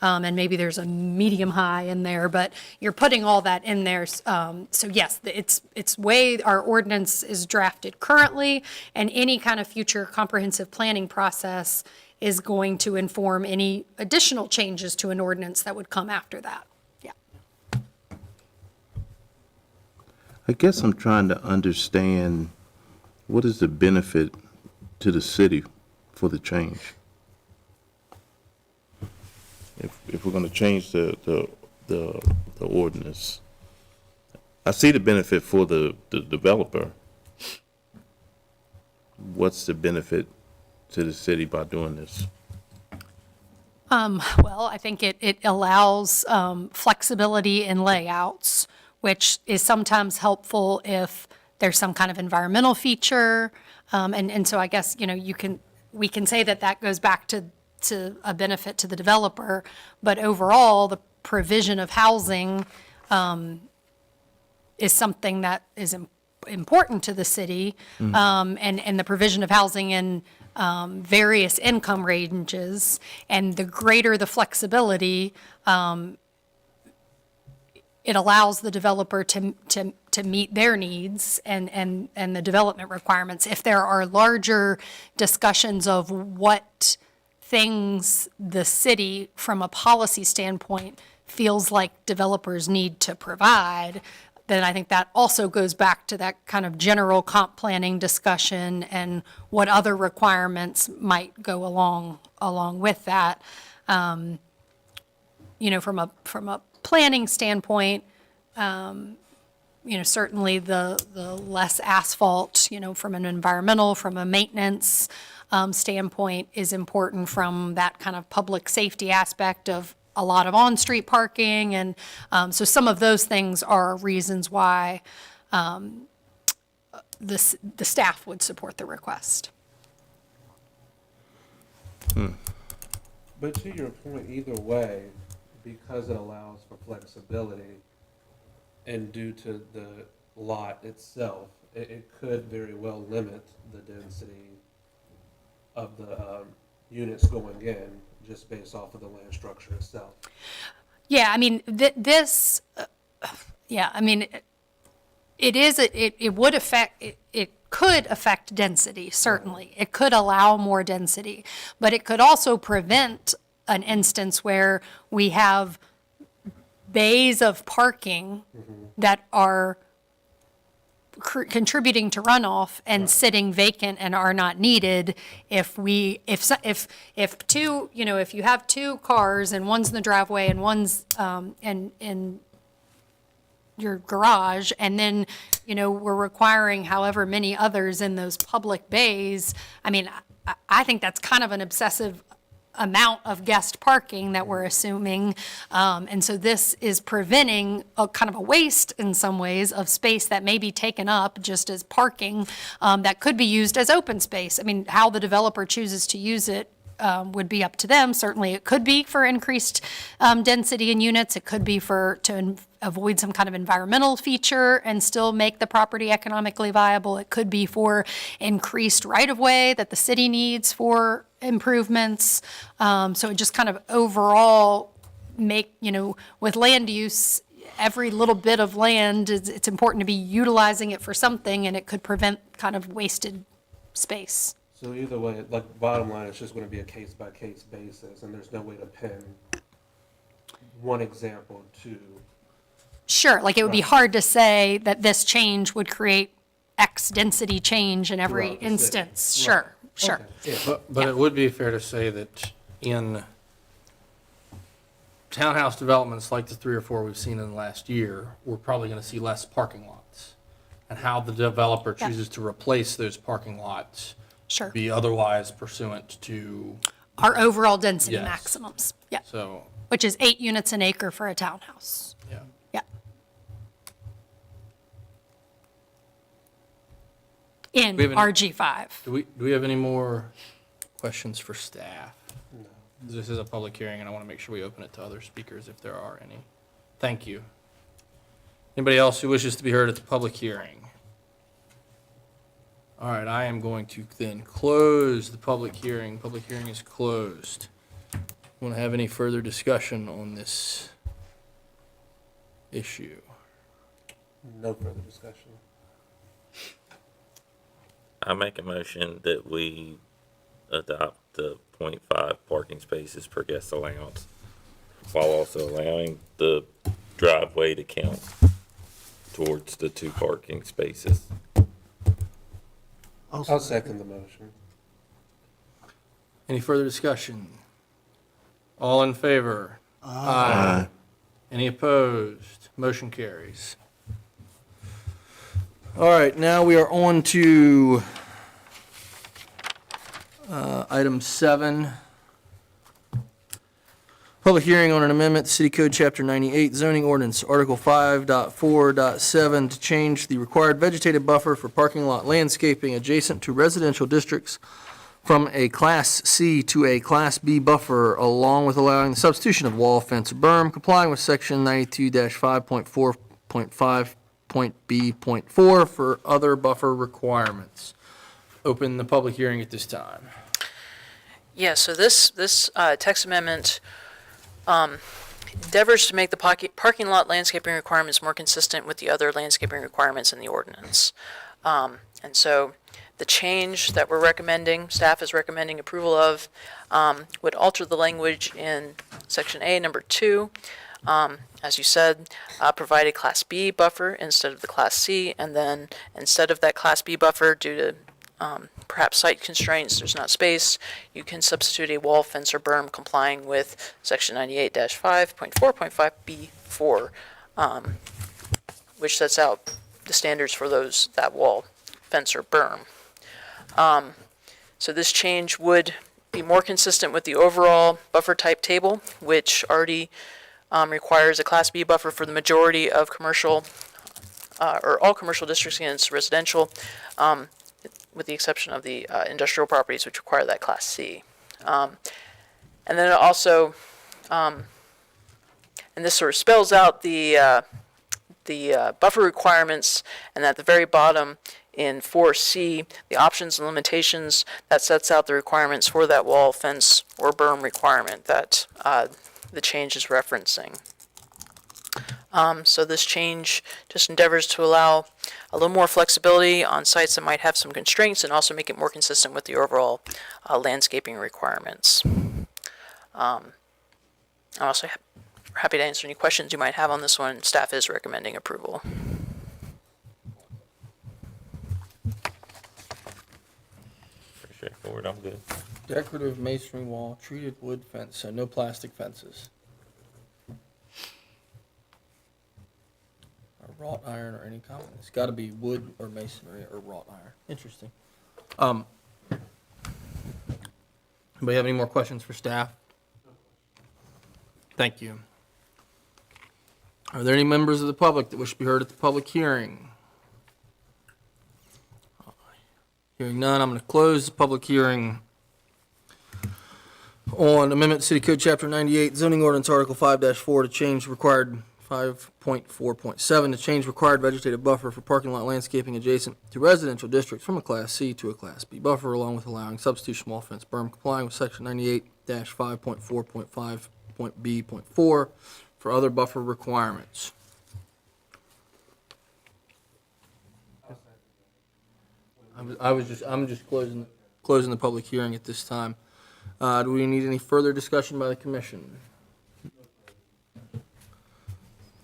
And maybe there's a medium-high in there, but you're putting all that in there. So yes, it's way our ordinance is drafted currently, and any kind of future comprehensive planning process is going to inform any additional changes to an ordinance that would come after that. I guess I'm trying to understand what is the benefit to the city for the change? If we're gonna change the ordinance. I see the benefit for the developer. What's the benefit to the city by doing this? Well, I think it allows flexibility in layouts, which is sometimes helpful if there's some kind of environmental feature. And so I guess, we can say that goes back to a benefit to the developer, but overall, the provision of housing is something that is important to the city. And the provision of housing in various income ranges, and the greater the flexibility, it allows the developer to meet their needs and the development requirements. If there are larger discussions of what things the city, from a policy standpoint, feels like developers need to provide, then I think that also goes back to that kind of general comp planning discussion and what other requirements might go along with that. From a planning standpoint, certainly the less asphalt, from an environmental, from a maintenance standpoint is important, from that kind of public safety aspect of a lot of on-street parking. And so some of those things are reasons why the staff would support the request. But to your point, either way, because it allows for flexibility and due to the lot itself, it could very well limit the density of the units going in just based off of the land structure itself. Yeah, I mean, it would affect, it could affect density, certainly. It could allow more density, but it could also prevent an instance where we have bays of parking that are contributing to runoff and sitting vacant and are not needed. If you have two cars and one's in the driveway and one's in your garage, and then, we're requiring however many others in those public bays, I mean, I think that's kind of an obsessive amount of guest parking that we're assuming. And so this is preventing a kind of a waste in some ways of space that may be taken up just as parking that could be used as open space. I mean, how the developer chooses to use it would be up to them. Certainly, it could be for increased density in units. It could be to avoid some kind of environmental feature and still make the property economically viable. It could be for increased right-of-way that the city needs for improvements. So it just kind of overall make, with land use, every little bit of land, it's important to be utilizing it for something, and it could prevent kind of wasted space. So either way, like, bottom line, it's just going to be a case-by-case basis, and there's no way to pin one example to. Sure, like it would be hard to say that this change would create X density change in every Throughout the city. instance. Right. Sure, sure. Okay, yeah. But it would be fair to say that in townhouse developments like the 3 or 4 we've seen in the last year, we're probably going to see less parking lots. And how the developer Yeah. chooses to replace those parking lots Sure. be otherwise pursuant to, Our overall density Yes. maximums, yeah, so, which is 8 units an acre for a townhouse. yeah. Yeah. In We have any- RG5. Do we have any more questions for staff? No. This is a public hearing, and I want to make sure we open it to other speakers if there are any. Thank you. Anybody else who wishes to be heard at the public hearing? All right, I am going to then close the public hearing. Public hearing is closed. Want to have any further discussion on this issue? No further discussion. I make a motion that we adopt the 0.5 parking spaces per guest allowance, while also allowing the driveway to count towards the 2 parking spaces. I'll second the motion. Any further discussion? All in favor? Aye. Any opposed? Motion carries. All right, now we are on to item 7. Public hearing on an amendment to City Code Chapter 98 zoning ordinance, Article 5.4.7, to change the required vegetative buffer for parking lot landscaping adjacent to residential districts from a Class C to a Class B buffer, along with allowing the substitution of wall, fence, or berm, complying with Section 92-5.4.5.B.4 for other buffer requirements. open the public hearing at this time. Yeah, so this text amendment endeavors to make the parking lot landscaping requirements more consistent with the other landscaping requirements in the ordinance. And so the change that we're recommending, staff is recommending approval of, would alter the language in Section A, number 2. As you said, provide a Class B buffer instead of the Class C, and then instead of that Class B buffer, due to perhaps site constraints, there's not space, you can substitute a wall, fence, or berm complying with Section 98-5.4.5B4, which sets out the standards for that wall, fence, or berm. So this change would be more consistent with the overall buffer type table, which already requires a Class B buffer for the majority of commercial, or all commercial districts against residential, with the exception of the industrial properties, which require that Class C. And then it also, and this sort of spells out the buffer requirements, and at the very bottom in 4C, the options and limitations, that sets out the requirements for that wall, fence, or berm requirement that the change is referencing. So this change just endeavors to allow a little more flexibility on sites that might have some constraints and also make it more consistent with the overall landscaping requirements. I'm also happy to answer any questions you might have on this one. Staff is recommending approval. Pretty straightforward, I'm good. Decorative masonry wall, treated wood fence, so no plastic fences. Or wrought iron or any kind. It's got to be wood or masonry or wrought iron. Interesting. Anybody have any more questions for staff? Thank you. Are there any members of the public that wish to be heard at the public hearing? Hearing none, I'm going to close the public hearing on Amendment to City Code Chapter 98, Zoning Ordinance Article 5-4 to change required 5.4.7 to change required vegetative buffer for parking lot landscaping adjacent to residential districts from a Class C to a Class B buffer, along with allowing substitute small fence berm complying with Section 98-5.4.5.B.4 for other buffer requirements. I'm just closing the public hearing at this time. Do we need any further discussion by the commission?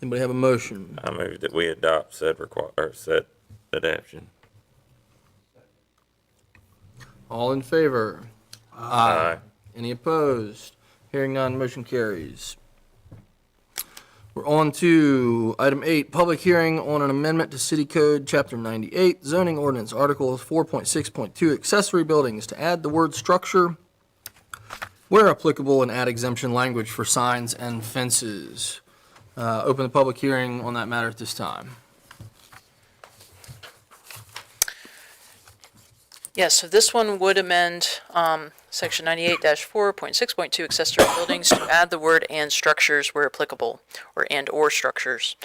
Anybody have a motion? I move that we adopt said adoption. All in favor? Aye. Any opposed? Hearing none, motion carries. We're on to item 8, public hearing on an amendment to City Code Chapter 98, Zoning Ordinance Article 4.6.2, accessory buildings, to add the word structure where applicable and add exemption language for signs and fences. Open the public hearing on that matter at this time. Yes, so this one would amend Section 98-4.6.2 accessory buildings to add the word "and structures" where applicable, or "and/or structures."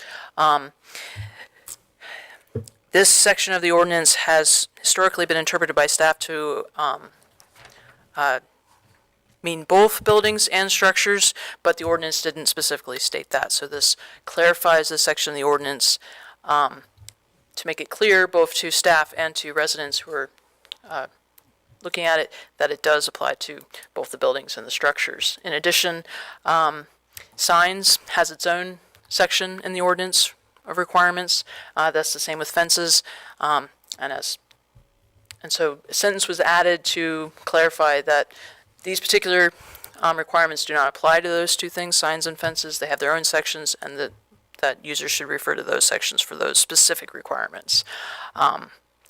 This section of the ordinance has historically been interpreted by staff to mean both buildings and structures, but the ordinance didn't specifically state that. So this clarifies this section of the ordinance to make it clear both to staff and to residents who are looking at it that it does apply to both the buildings and the structures. In addition, signs has its own section in the ordinance of requirements. That's the same with fences, and so a sentence was added to clarify that these particular requirements do not apply to those two things, signs and fences. They have their own sections, and that users should refer to those sections for those specific requirements,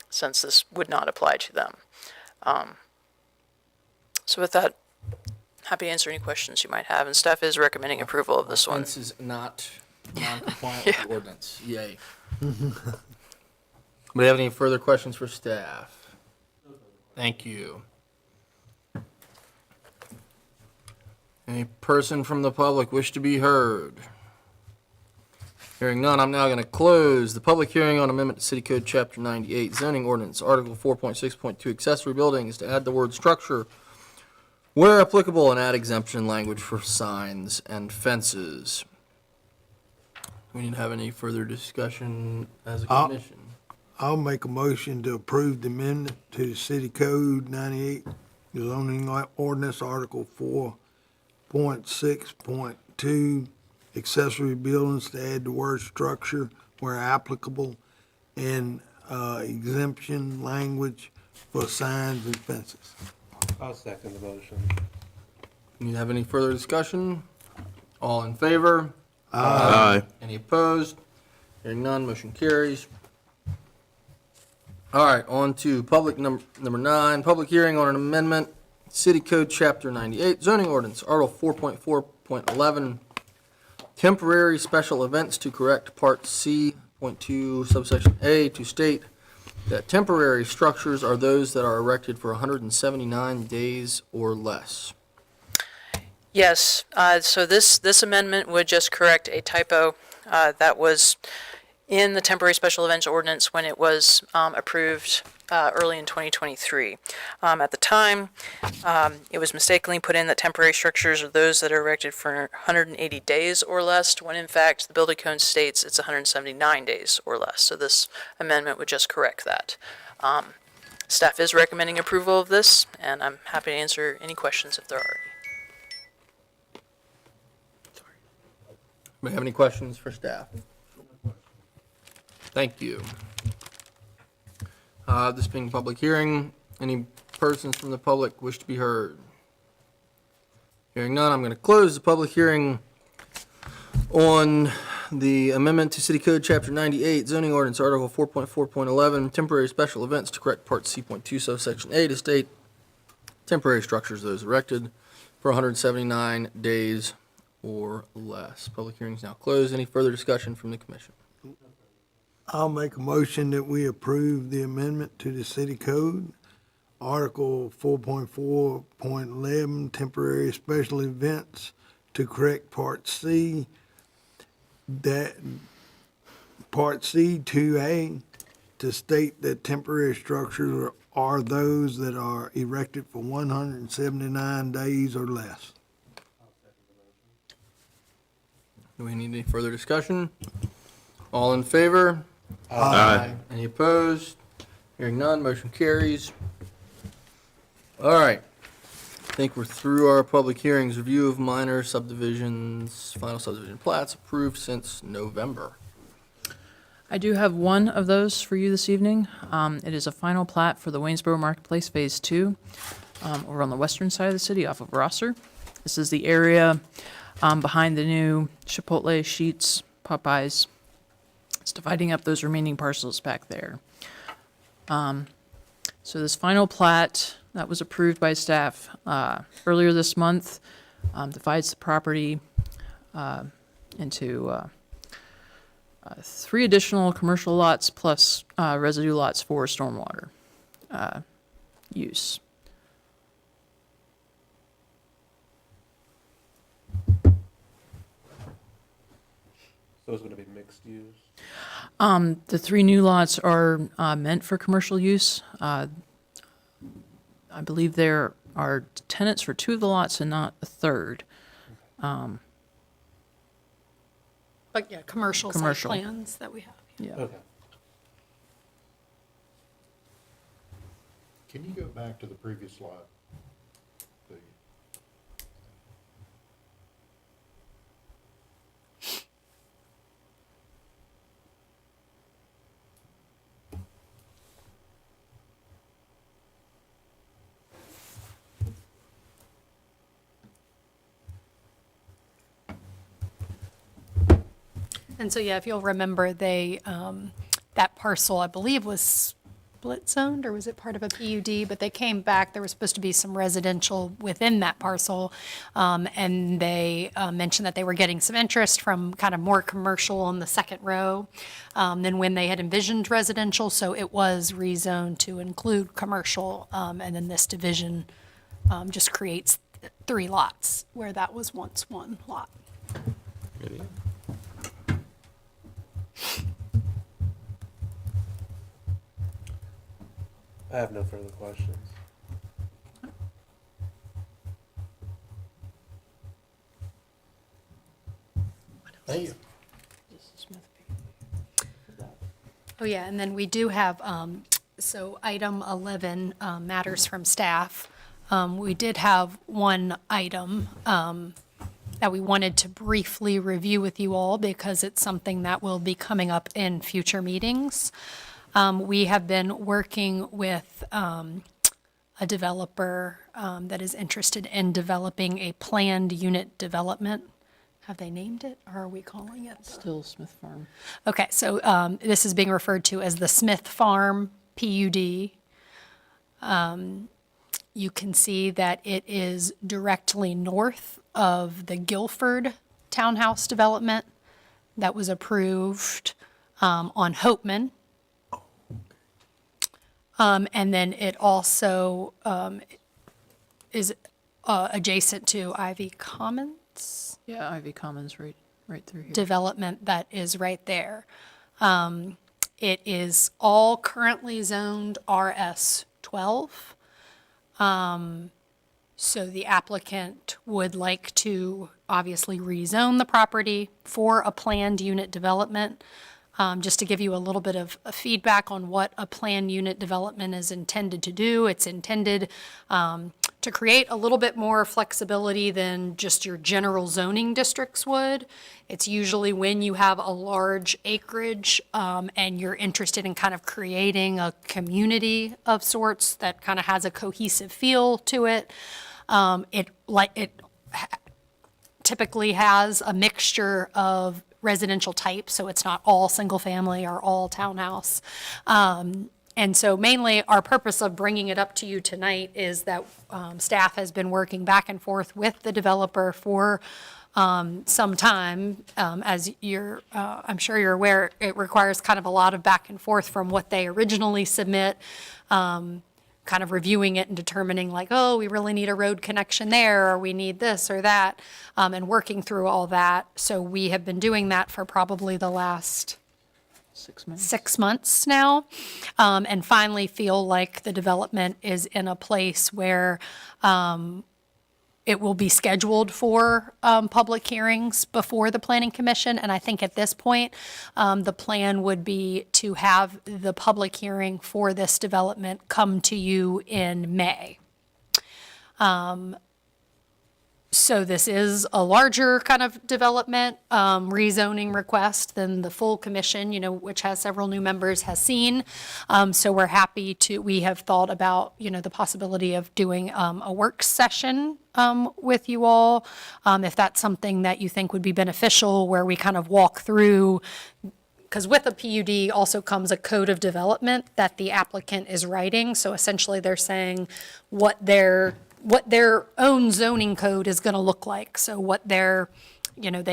since this would not apply to them. So with that, happy to answer any questions you might have, and staff is recommending approval of this one. Fence is not non-compliant with the ordinance. Yay. Anybody have any further questions for staff? Thank you. Any person from the public wish to be heard? Hearing none, I'm now going to close the public hearing on amendment to City Code Chapter 98 zoning ordinance, Article 4.6.2 accessory buildings to add the word structure where applicable and add exemption language for signs and fences. We need to have any further discussion as a commission. I'll make a motion to approve the amendment to the City Code 98 zoning ordinance, Article 4.6.2, accessory buildings to add the word structure where applicable and exemption language for signs and fences. I'll second the motion. Need to have any further discussion? All in favor? Aye. Any opposed? Hearing none, motion carries. All right, on to public number 9, public hearing on an amendment, City Code Chapter 98, zoning ordinance, Article 4.4.11, temporary special events to correct Part C.2 subsection A to state that temporary structures are those that are erected for 179 days or less. Yes, so this amendment would just correct a typo that was in the temporary special events ordinance when it was approved early in 2023. At the time, it was mistakenly put in that temporary structures are those that are erected for 180 days or less, when in fact the building code states it's 179 days or less. So this amendment would just correct that. Staff is recommending approval of this, and I'm happy to answer any questions if there are any. Do we have any questions for staff? Thank you. This being a public hearing, any persons from the public wish to be heard? Hearing none, I'm going to close the public hearing on the amendment to City Code Chapter 98, zoning ordinance, Article 4.4.11, temporary special events to correct Part C.2 subsection A to state temporary structures, those erected for 179 days or less. Public hearing is now closed. Any further discussion from the commission? I'll make a motion that we approve the amendment to the City Code, Article 4.4.11, temporary special events to correct Part C, that Part C 2A, to state that temporary structures are those that are erected for 179 days or less. Do we need any further discussion? All in favor? Aye. Any opposed? Hearing none, motion carries. All right. I think we're through our public hearings. Review of minor subdivisions, final subdivision plats approved since November. I do have one of those for you this evening. It is a final plat for the Waynesboro Marketplace Phase 2 over on the western side of the city off of Rosser. This is the area behind the new Chipotle, Sheetz, Popeyes. It's dividing up those remaining parcels back there. So this final plat that was approved by staff earlier this month divides the property into 3 additional commercial lots plus residue lots for stormwater use. So it's going to be mixed use? The 3 new lots are meant for commercial use. I believe there are tenants for 2 of the lots and not a third. But yeah, commercial site Commercial. plans that we have. Yeah. Okay. Can you go back to the previous slide? please? And so, yeah, if you'll remember, they, that parcel, I believe, was split zoned, or was it part of a PUD? But they came back, there was supposed to be some residential within that parcel. And they mentioned that they were getting some interest from kind of more commercial on the second row than when they had envisioned residential. So it was rezoned to include commercial. And then this division just creates 3 lots where that was once 1 lot. I have no further questions. Thank you. Oh, yeah, and then we do have, so item 11, matters from staff. We did have one item that we wanted to briefly review with you all because it's something that will be coming up in future meetings. We have been working with a developer that is interested in developing a planned unit development. Have they named it, or are we calling it? Still Smith Farm. Okay, so this is being referred to as the Smith Farm PUD. You can see that it is directly north of the Guilford Townhouse development that was approved on Hopeman. And then it also is adjacent to Ivy Commons Yeah, Ivy Commons right through here. development that is right there. It is all currently zoned RS 12. So the applicant would like to obviously rezone the property for a planned unit development. Just to give you a little bit of feedback on what a planned unit development is intended to do, it's intended to create a little bit more flexibility than just your general zoning districts would. It's usually when you have a large acreage and you're interested in kind of creating a community of sorts that kind of has a cohesive feel to it. It typically has a mixture of residential types, so it's not all single family or all townhouse. And so mainly our purpose of bringing it up to you tonight is that staff has been working back and forth with the developer for some time. As I'm sure you're aware, it requires kind of a lot of back and forth from what they originally submit, kind of reviewing it and determining like, oh, we really need a road connection there, or we need this or that, and working through all that. So we have been doing that for probably the last 6 months. 6 months now, and finally feel like the development is in a place where it will be scheduled for public hearings before the Planning Commission. And I think at this point, the plan would be to have the public hearing for this development come to you in May. So this is a larger kind of development, rezoning request than the full commission, which has several new members, has seen. So we have thought about, the possibility of doing a work session with you all, if that's something that you think would be beneficial, where we kind of walk through, because with a PUD also comes a code of development that the applicant is writing. So essentially they're saying what their own zoning code is going to look like. So what they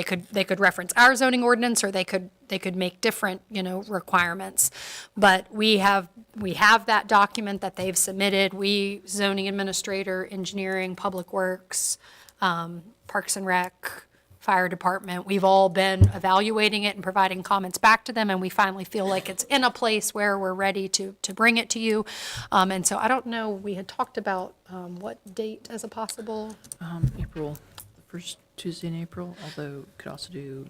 could reference our zoning ordinance, or they could make different, requirements. But we have that document that they've submitted. We, zoning administrator, engineering, public works, Parks and Rec, fire department, we've all been evaluating it and providing comments back to them, and we finally feel like it's in a place where we're ready to bring it to you. And so I don't know, we had talked about what date as a possible? April, the first Tuesday in April, although could also do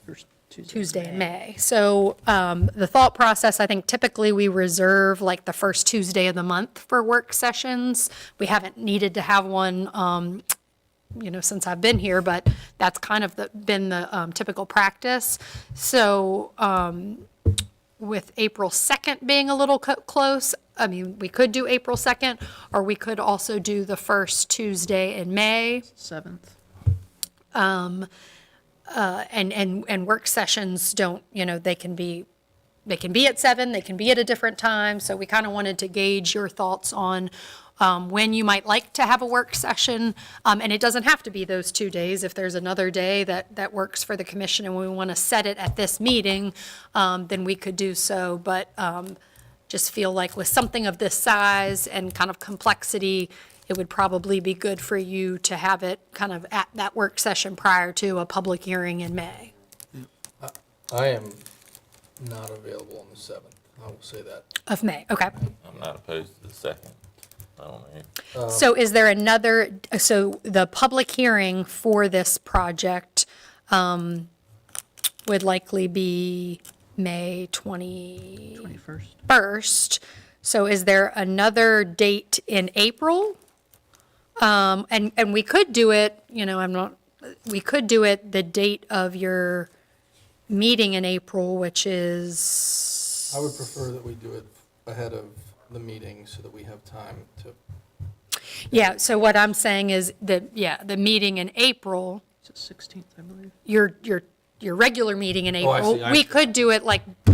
first Tuesday in May. So the thought process, I think typically we reserve like the first Tuesday of the month for work sessions. We haven't needed to have one since I've been here, but that's kind of been the typical practice. So with April 2nd being a little close, I mean, we could do April 2nd, or we could also do the first Tuesday in May. 7th. And work sessions don't, they can be at 7, they can be at a different time. So we kind of wanted to gauge your thoughts on when you might like to have a work session. And it doesn't have to be those 2 days. If there's another day that works for the commission and we want to set it at this meeting, then we could do so. But just feel like with something of this size and kind of complexity, it would probably be good for you to have it kind of at that work session prior to a public hearing in May. I am not available on the 7th. I will say that. Of May, okay. I'm not opposed to the second. I don't know. So is there another, so the public hearing for this project would likely be May 21st. 21st. So is there another date in April? And we could do it, we could do it the date of your meeting in April, which is, I would prefer that we do it ahead of the meeting so that we have time to, yeah, so what I'm saying is that, the meeting in April, It's the 16th, I believe. your regular meeting in Oh, I April, see. we could do it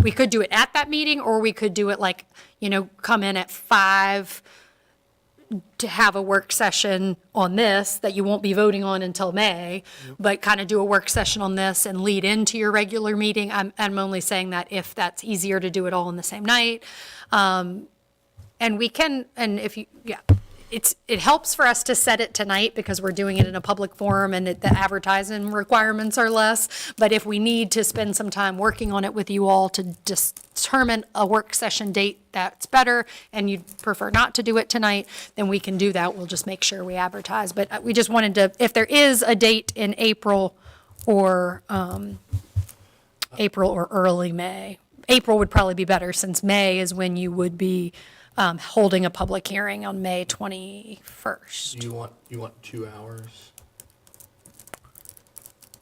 we could do it at that meeting, or we could do it come in at 5 to have a work session on this that you won't be voting on until May, but kind of do a work session on this and lead into your regular meeting. I'm only saying that if that's easier to do it all in the same night. And we can, and if you, it helps for us to set it tonight because we're doing it in a public forum and the advertising requirements are less. But if we need to spend some time working on it with you all to determine a work session date that's better and you'd prefer not to do it tonight, then we can do that. We'll just make sure we advertise. But we just wanted to, if there is a date in April or early May, April would probably be better since May is when you would be holding a public hearing on May 21st. you want 2 hours?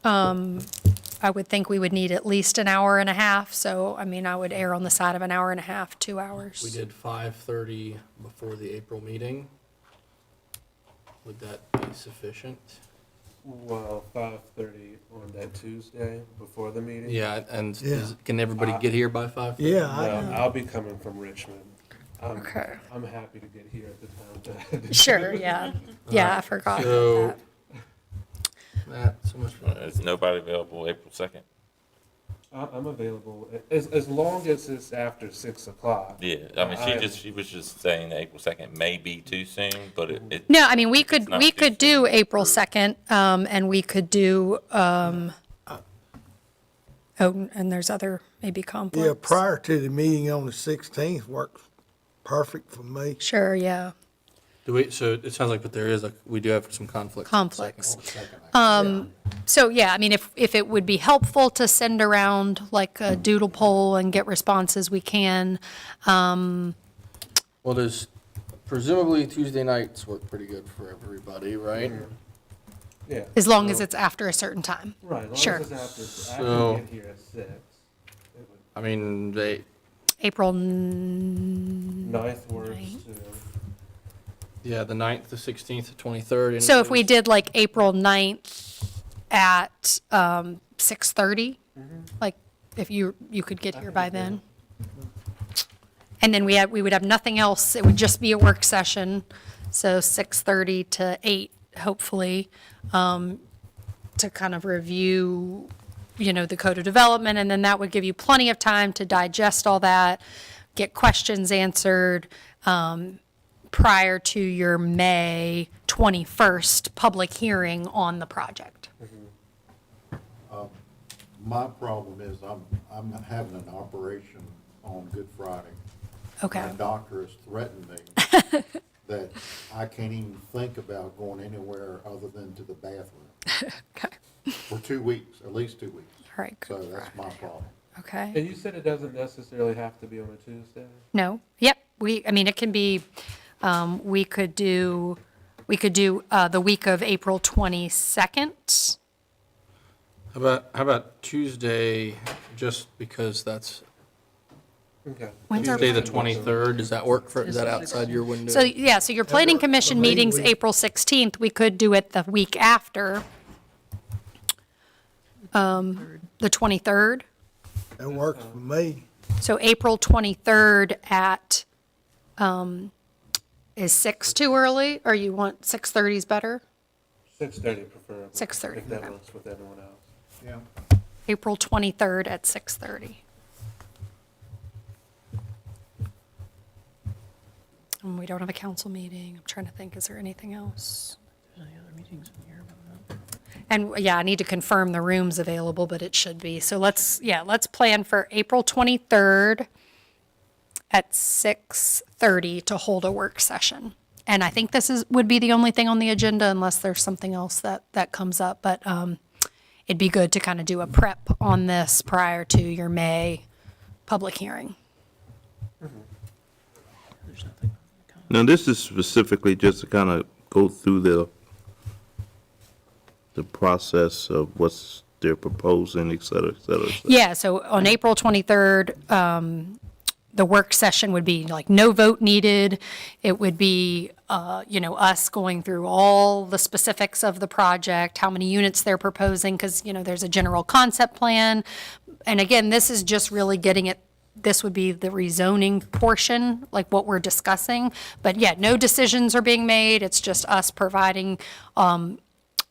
I would think we would need at least an hour and a half, so, I would err on the side of an hour and a half, 2 hours. We did 5:30 before the April meeting. Would that be sufficient? Well, 5:30 on that Tuesday before the meeting? Yeah, and Yeah. can everybody get here by 5:30? Yeah, No, I'll be coming from Richmond. Okay. I'm happy to get here at the time to. Sure, yeah. Yeah, I forgot about So, that. Matt, so much for Is nobody available April 2nd? I'm available, as long as it's after 6 o'clock. Yeah, I mean, she was just saying that April 2nd may be too soon, but it. No, we could, It's not we too could do April 2nd, and we could do, and there's other maybe conflicts. Yeah, prior to the meeting on the 16th works perfect for me. Sure, yeah. so it sounds like, but we do have some conflicts. Conflicts. Second. So, yeah, if it would be helpful to send around like a doodle poll and get responses, we can. Well, there's presumably Tuesday nights work pretty good for everybody, right? Yeah. As long as it's after a certain time. Right, as long Sure. as it's after, I So- can get here at 6. It would- I mean, April 9th works too. yeah, the 9th, the 16th, the 23rd. So if we did like April 9th at 6:30, like if you could get here by then. And then we would have nothing else. It would just be a work session. So 6:30 to 8, hopefully, to kind of review, the code of development. And then that would give you plenty of time to digest all that, get questions answered, prior to your May 21st public hearing on the project. My problem is I'm having an operation on Good Friday. Okay. My doctor has threatened me that I can't even think about going anywhere other than to the bathroom Okay. for 2 weeks, at least 2 weeks. All right, So Good that's my problem. Okay. And you said it doesn't necessarily have to be on a Tuesday? No, yep, it can be, we could do the week of April 22nd. How about Tuesday, just because that's Okay. When's our, Tuesday the 23rd? Does that work is that outside your window? so, yeah, so your planning commission for me, meeting's we- April 16th, we could do it the week after, the 23rd. That works for me. So April 23rd at, is 6 too early, or you want 6:30 is better? 6:30 preferably. 6:30, If that okay. works with everyone else. Yeah. April 23rd at 6:30. And we don't have a council meeting. I'm trying to think, is there anything else? There's any other meetings in here, but no. And, yeah, I need to confirm the rooms available, but it should be. So let's plan for April 23rd at 6:30 to hold a work session. And I think this would be the only thing on the agenda unless there's something else that comes up. But it'd be good to kind of do a prep on this prior to your May public hearing. Now, this is specifically just to kind of go through the process of what's they're proposing, et cetera, et cetera. et cetera. Yeah, so on April 23rd, the work session would be like no vote needed. It would be, us going through all the specifics of the project, how many units they're proposing, because, there's a general concept plan. And again, this is just really getting it, this would be the rezoning portion, like what we're discussing. But yeah, no decisions are being made. It's just us providing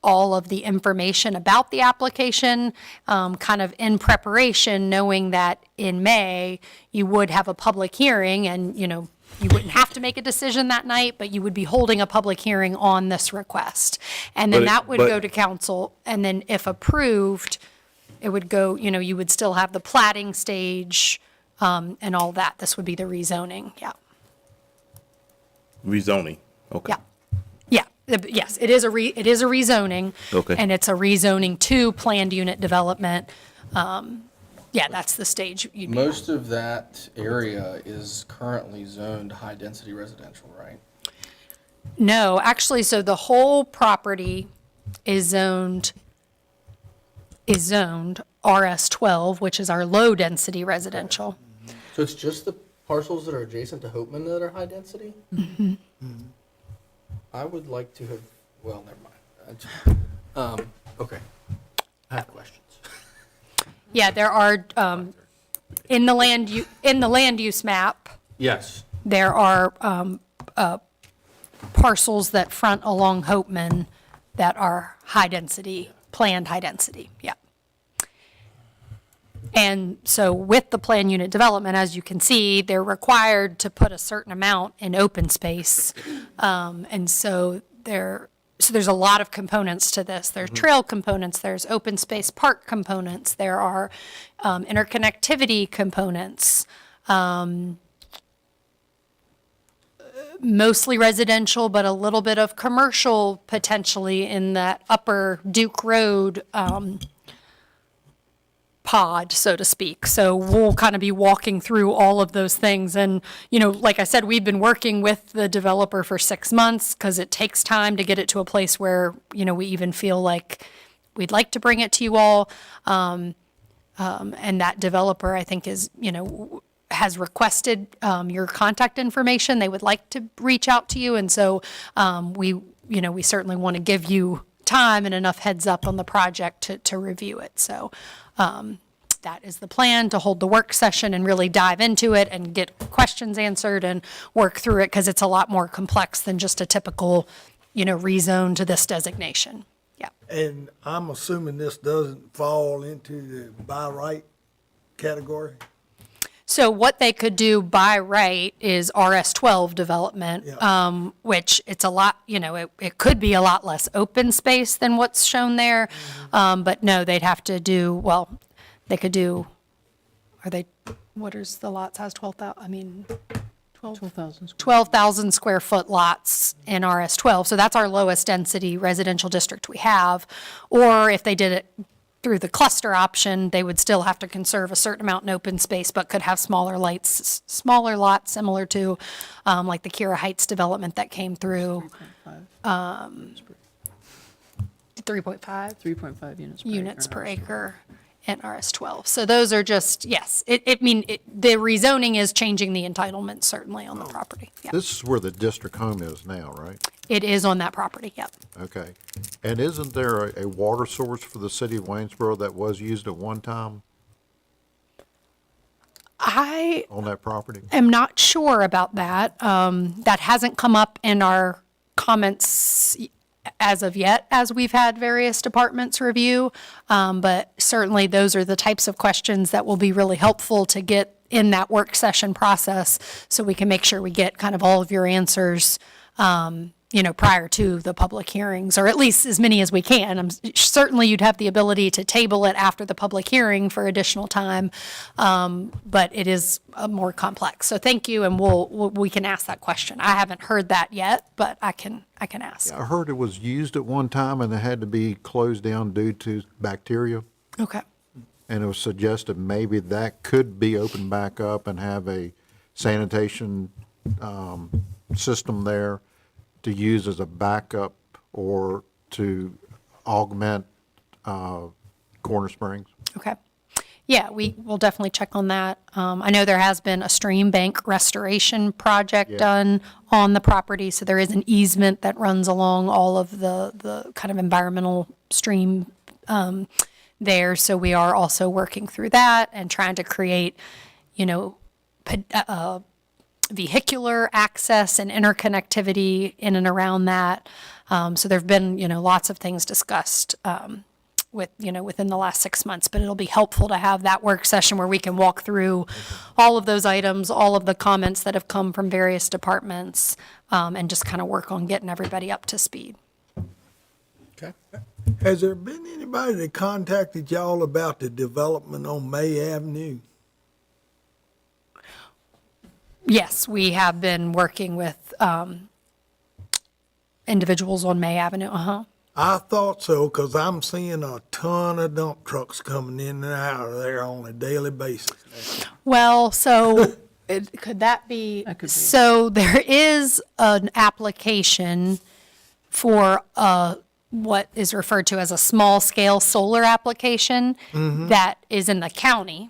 all of the information about the application, kind of in preparation, knowing that in May, you would have a public hearing and, you wouldn't have to make a decision that night, but you would be holding a public hearing on this request. And then But it- that would but- go to council, and then if approved, it would go, you would still have the plating stage, and all that. This would be the rezoning, yeah. Rezoning, okay. Yeah. Yeah, yes, it is a rezoning. Okay. And it's a rezoning to planned unit development. Yeah, that's the stage you'd be on. Most of that area is currently zoned high-density residential, right? No, actually, so the whole property is zoned RS12, which is our low-density residential. So it's just the parcels that are adjacent to Hopeman that are high-density? I would like to have, well, never mind. Okay. I have questions. Yeah, there are, in the land use map, Yes. there are parcels that front along Hopeman that are high-density, planned high-density, yeah. And so with the planned unit development, as you can see, they're required to put a certain amount in open space. And so there's a lot of components to this. There's trail components, there's open space park components, there are interconnectivity components, mostly residential, but a little bit of commercial potentially in that upper Duke Road pod, so to speak. So we'll kind of be walking through all of those things. And, like I said, we've been working with the developer for 6 months because it takes time to get it to a place where, we even feel like we'd like to bring it to you all. And that developer, I think, is, has requested your contact information. They would like to reach out to you. And so we certainly want to give you time and enough heads up on the project to review it. So that is the plan, to hold the work session and really dive into it and get questions answered and work through it, because it's a lot more complex than just a typical, rezone to this designation. Yeah. And I'm assuming this doesn't fall into the by right category? So what they could do by right is RS12 development, Yeah. which it's a lot, it could be a lot less open space than what's shown there. But no, they'd have to do, well, they could do, what is the lot size, 12,000 square foot lots in RS12. So that's our lowest density residential district we have. Or if they did it through the cluster option, they would still have to conserve a certain amount in open space, but could have smaller lots similar to like the Kira Heights development that came through. 3.5 3.5 units per acre in RS12. So those are just, yes, the rezoning is changing the entitlement certainly on the property. Yeah. This is where the district home is now, right? It is on that property, yep. Okay. And isn't there a water source for the city of Waynesboro that was used at one time I on that property? am not sure about that. That hasn't come up in our comments as of yet, as we've had various departments review. But certainly those are the types of questions that will be really helpful to get in that work session process, so we can make sure we get kind of all of your answers prior to the public hearings, or at least as many as we can. Certainly you'd have the ability to table it after the public hearing for additional time, but it is more complex. So thank you, and we can ask that question. I haven't heard that yet, but I can ask. I heard it was used at one time and it had to be closed down due to bacteria. Okay. And it was suggested maybe that could be opened back up and have a sanitation system there to use as a backup or to augment Corner Springs. Okay. Yeah, we will definitely check on that. I know there has been a stream bank restoration project done on the property, so there is an easement that runs along all of the kind of environmental stream there. So we are also working through that and trying to create, vehicular access and interconnectivity in and around that. So there've been, lots of things discussed within the last 6 months, but it'll be helpful to have that work session where we can walk through all of those items, all of the comments that have come from various departments, and just kind of work on getting everybody up to speed. Okay. Has there been anybody that contacted y'all about the development on May Avenue? Yes, we have been working with individuals on May Avenue. I thought so, because I'm seeing a ton of dump trucks coming in and out of there on a daily basis. Well, so could that be? That could be. So there is an application for what is referred to as a small-scale solar application that is in the county.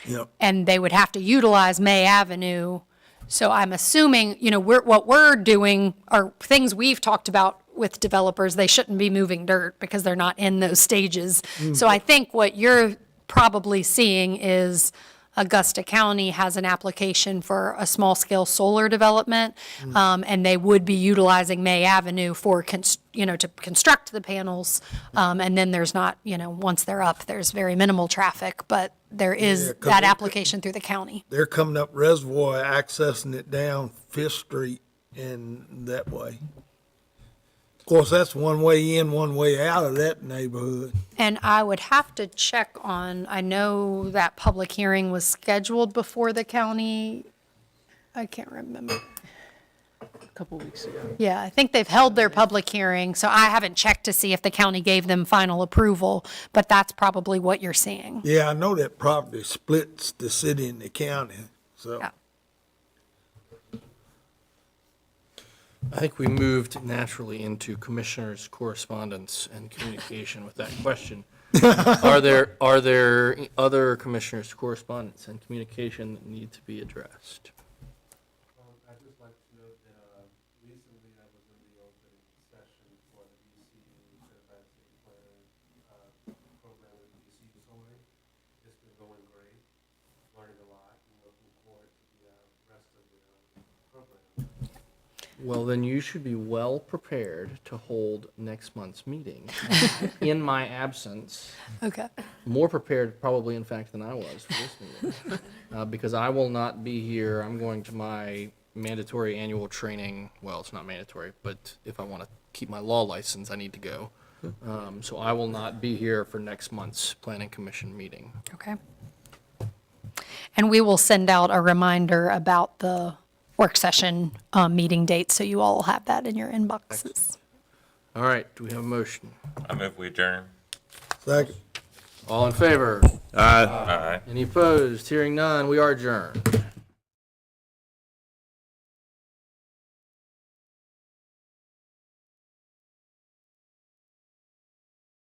Yep. And they would have to utilize May Avenue. So I'm assuming, what we're doing are things we've talked about with developers. They shouldn't be moving dirt because they're not in those stages. So I think what you're probably seeing is Augusta County has an application for a small-scale solar development, and they would be utilizing May Avenue for, to construct the panels. And then there's not, once they're up, there's very minimal traffic, but there is 'cause that they- application through the county. They're coming up Reservoir, accessing it down Fifth Street and that way. Of course, that's one way in, one way out of that neighborhood. And I would have to check on, I know that public hearing was scheduled before the county. I can't remember. A couple weeks ago. Yeah, I think they've held their public hearing, so I haven't checked to see if the county gave them final approval, but that's probably what you're seeing. Yeah, I know that property splits the city and the county, so. Yeah. I think we moved naturally into commissioners' correspondence and communication with that question. Are there other commissioners' correspondence and communication that need to be addressed? I'd just like to note that recently I was in the open session for the VCU Certified City Plan program with VCU Solar. It's been going great, learning a lot, and looking forward to the rest of the program. Well, then you should be well prepared to hold next month's meeting in my absence. Okay. More prepared probably, in fact, than I was for this meeting. Because I will not be here. I'm going to my mandatory annual training. Well, it's not mandatory, but if I want to keep my law license, I need to go. So I will not be here for next month's Planning Commission meeting. Okay. And we will send out a reminder about the work session meeting date, so you all will have that in your inboxes. All right, do we have a motion? I move we adjourn. Second. All in favor? Aye. Aye. Any opposed? Hearing none, we are adjourned.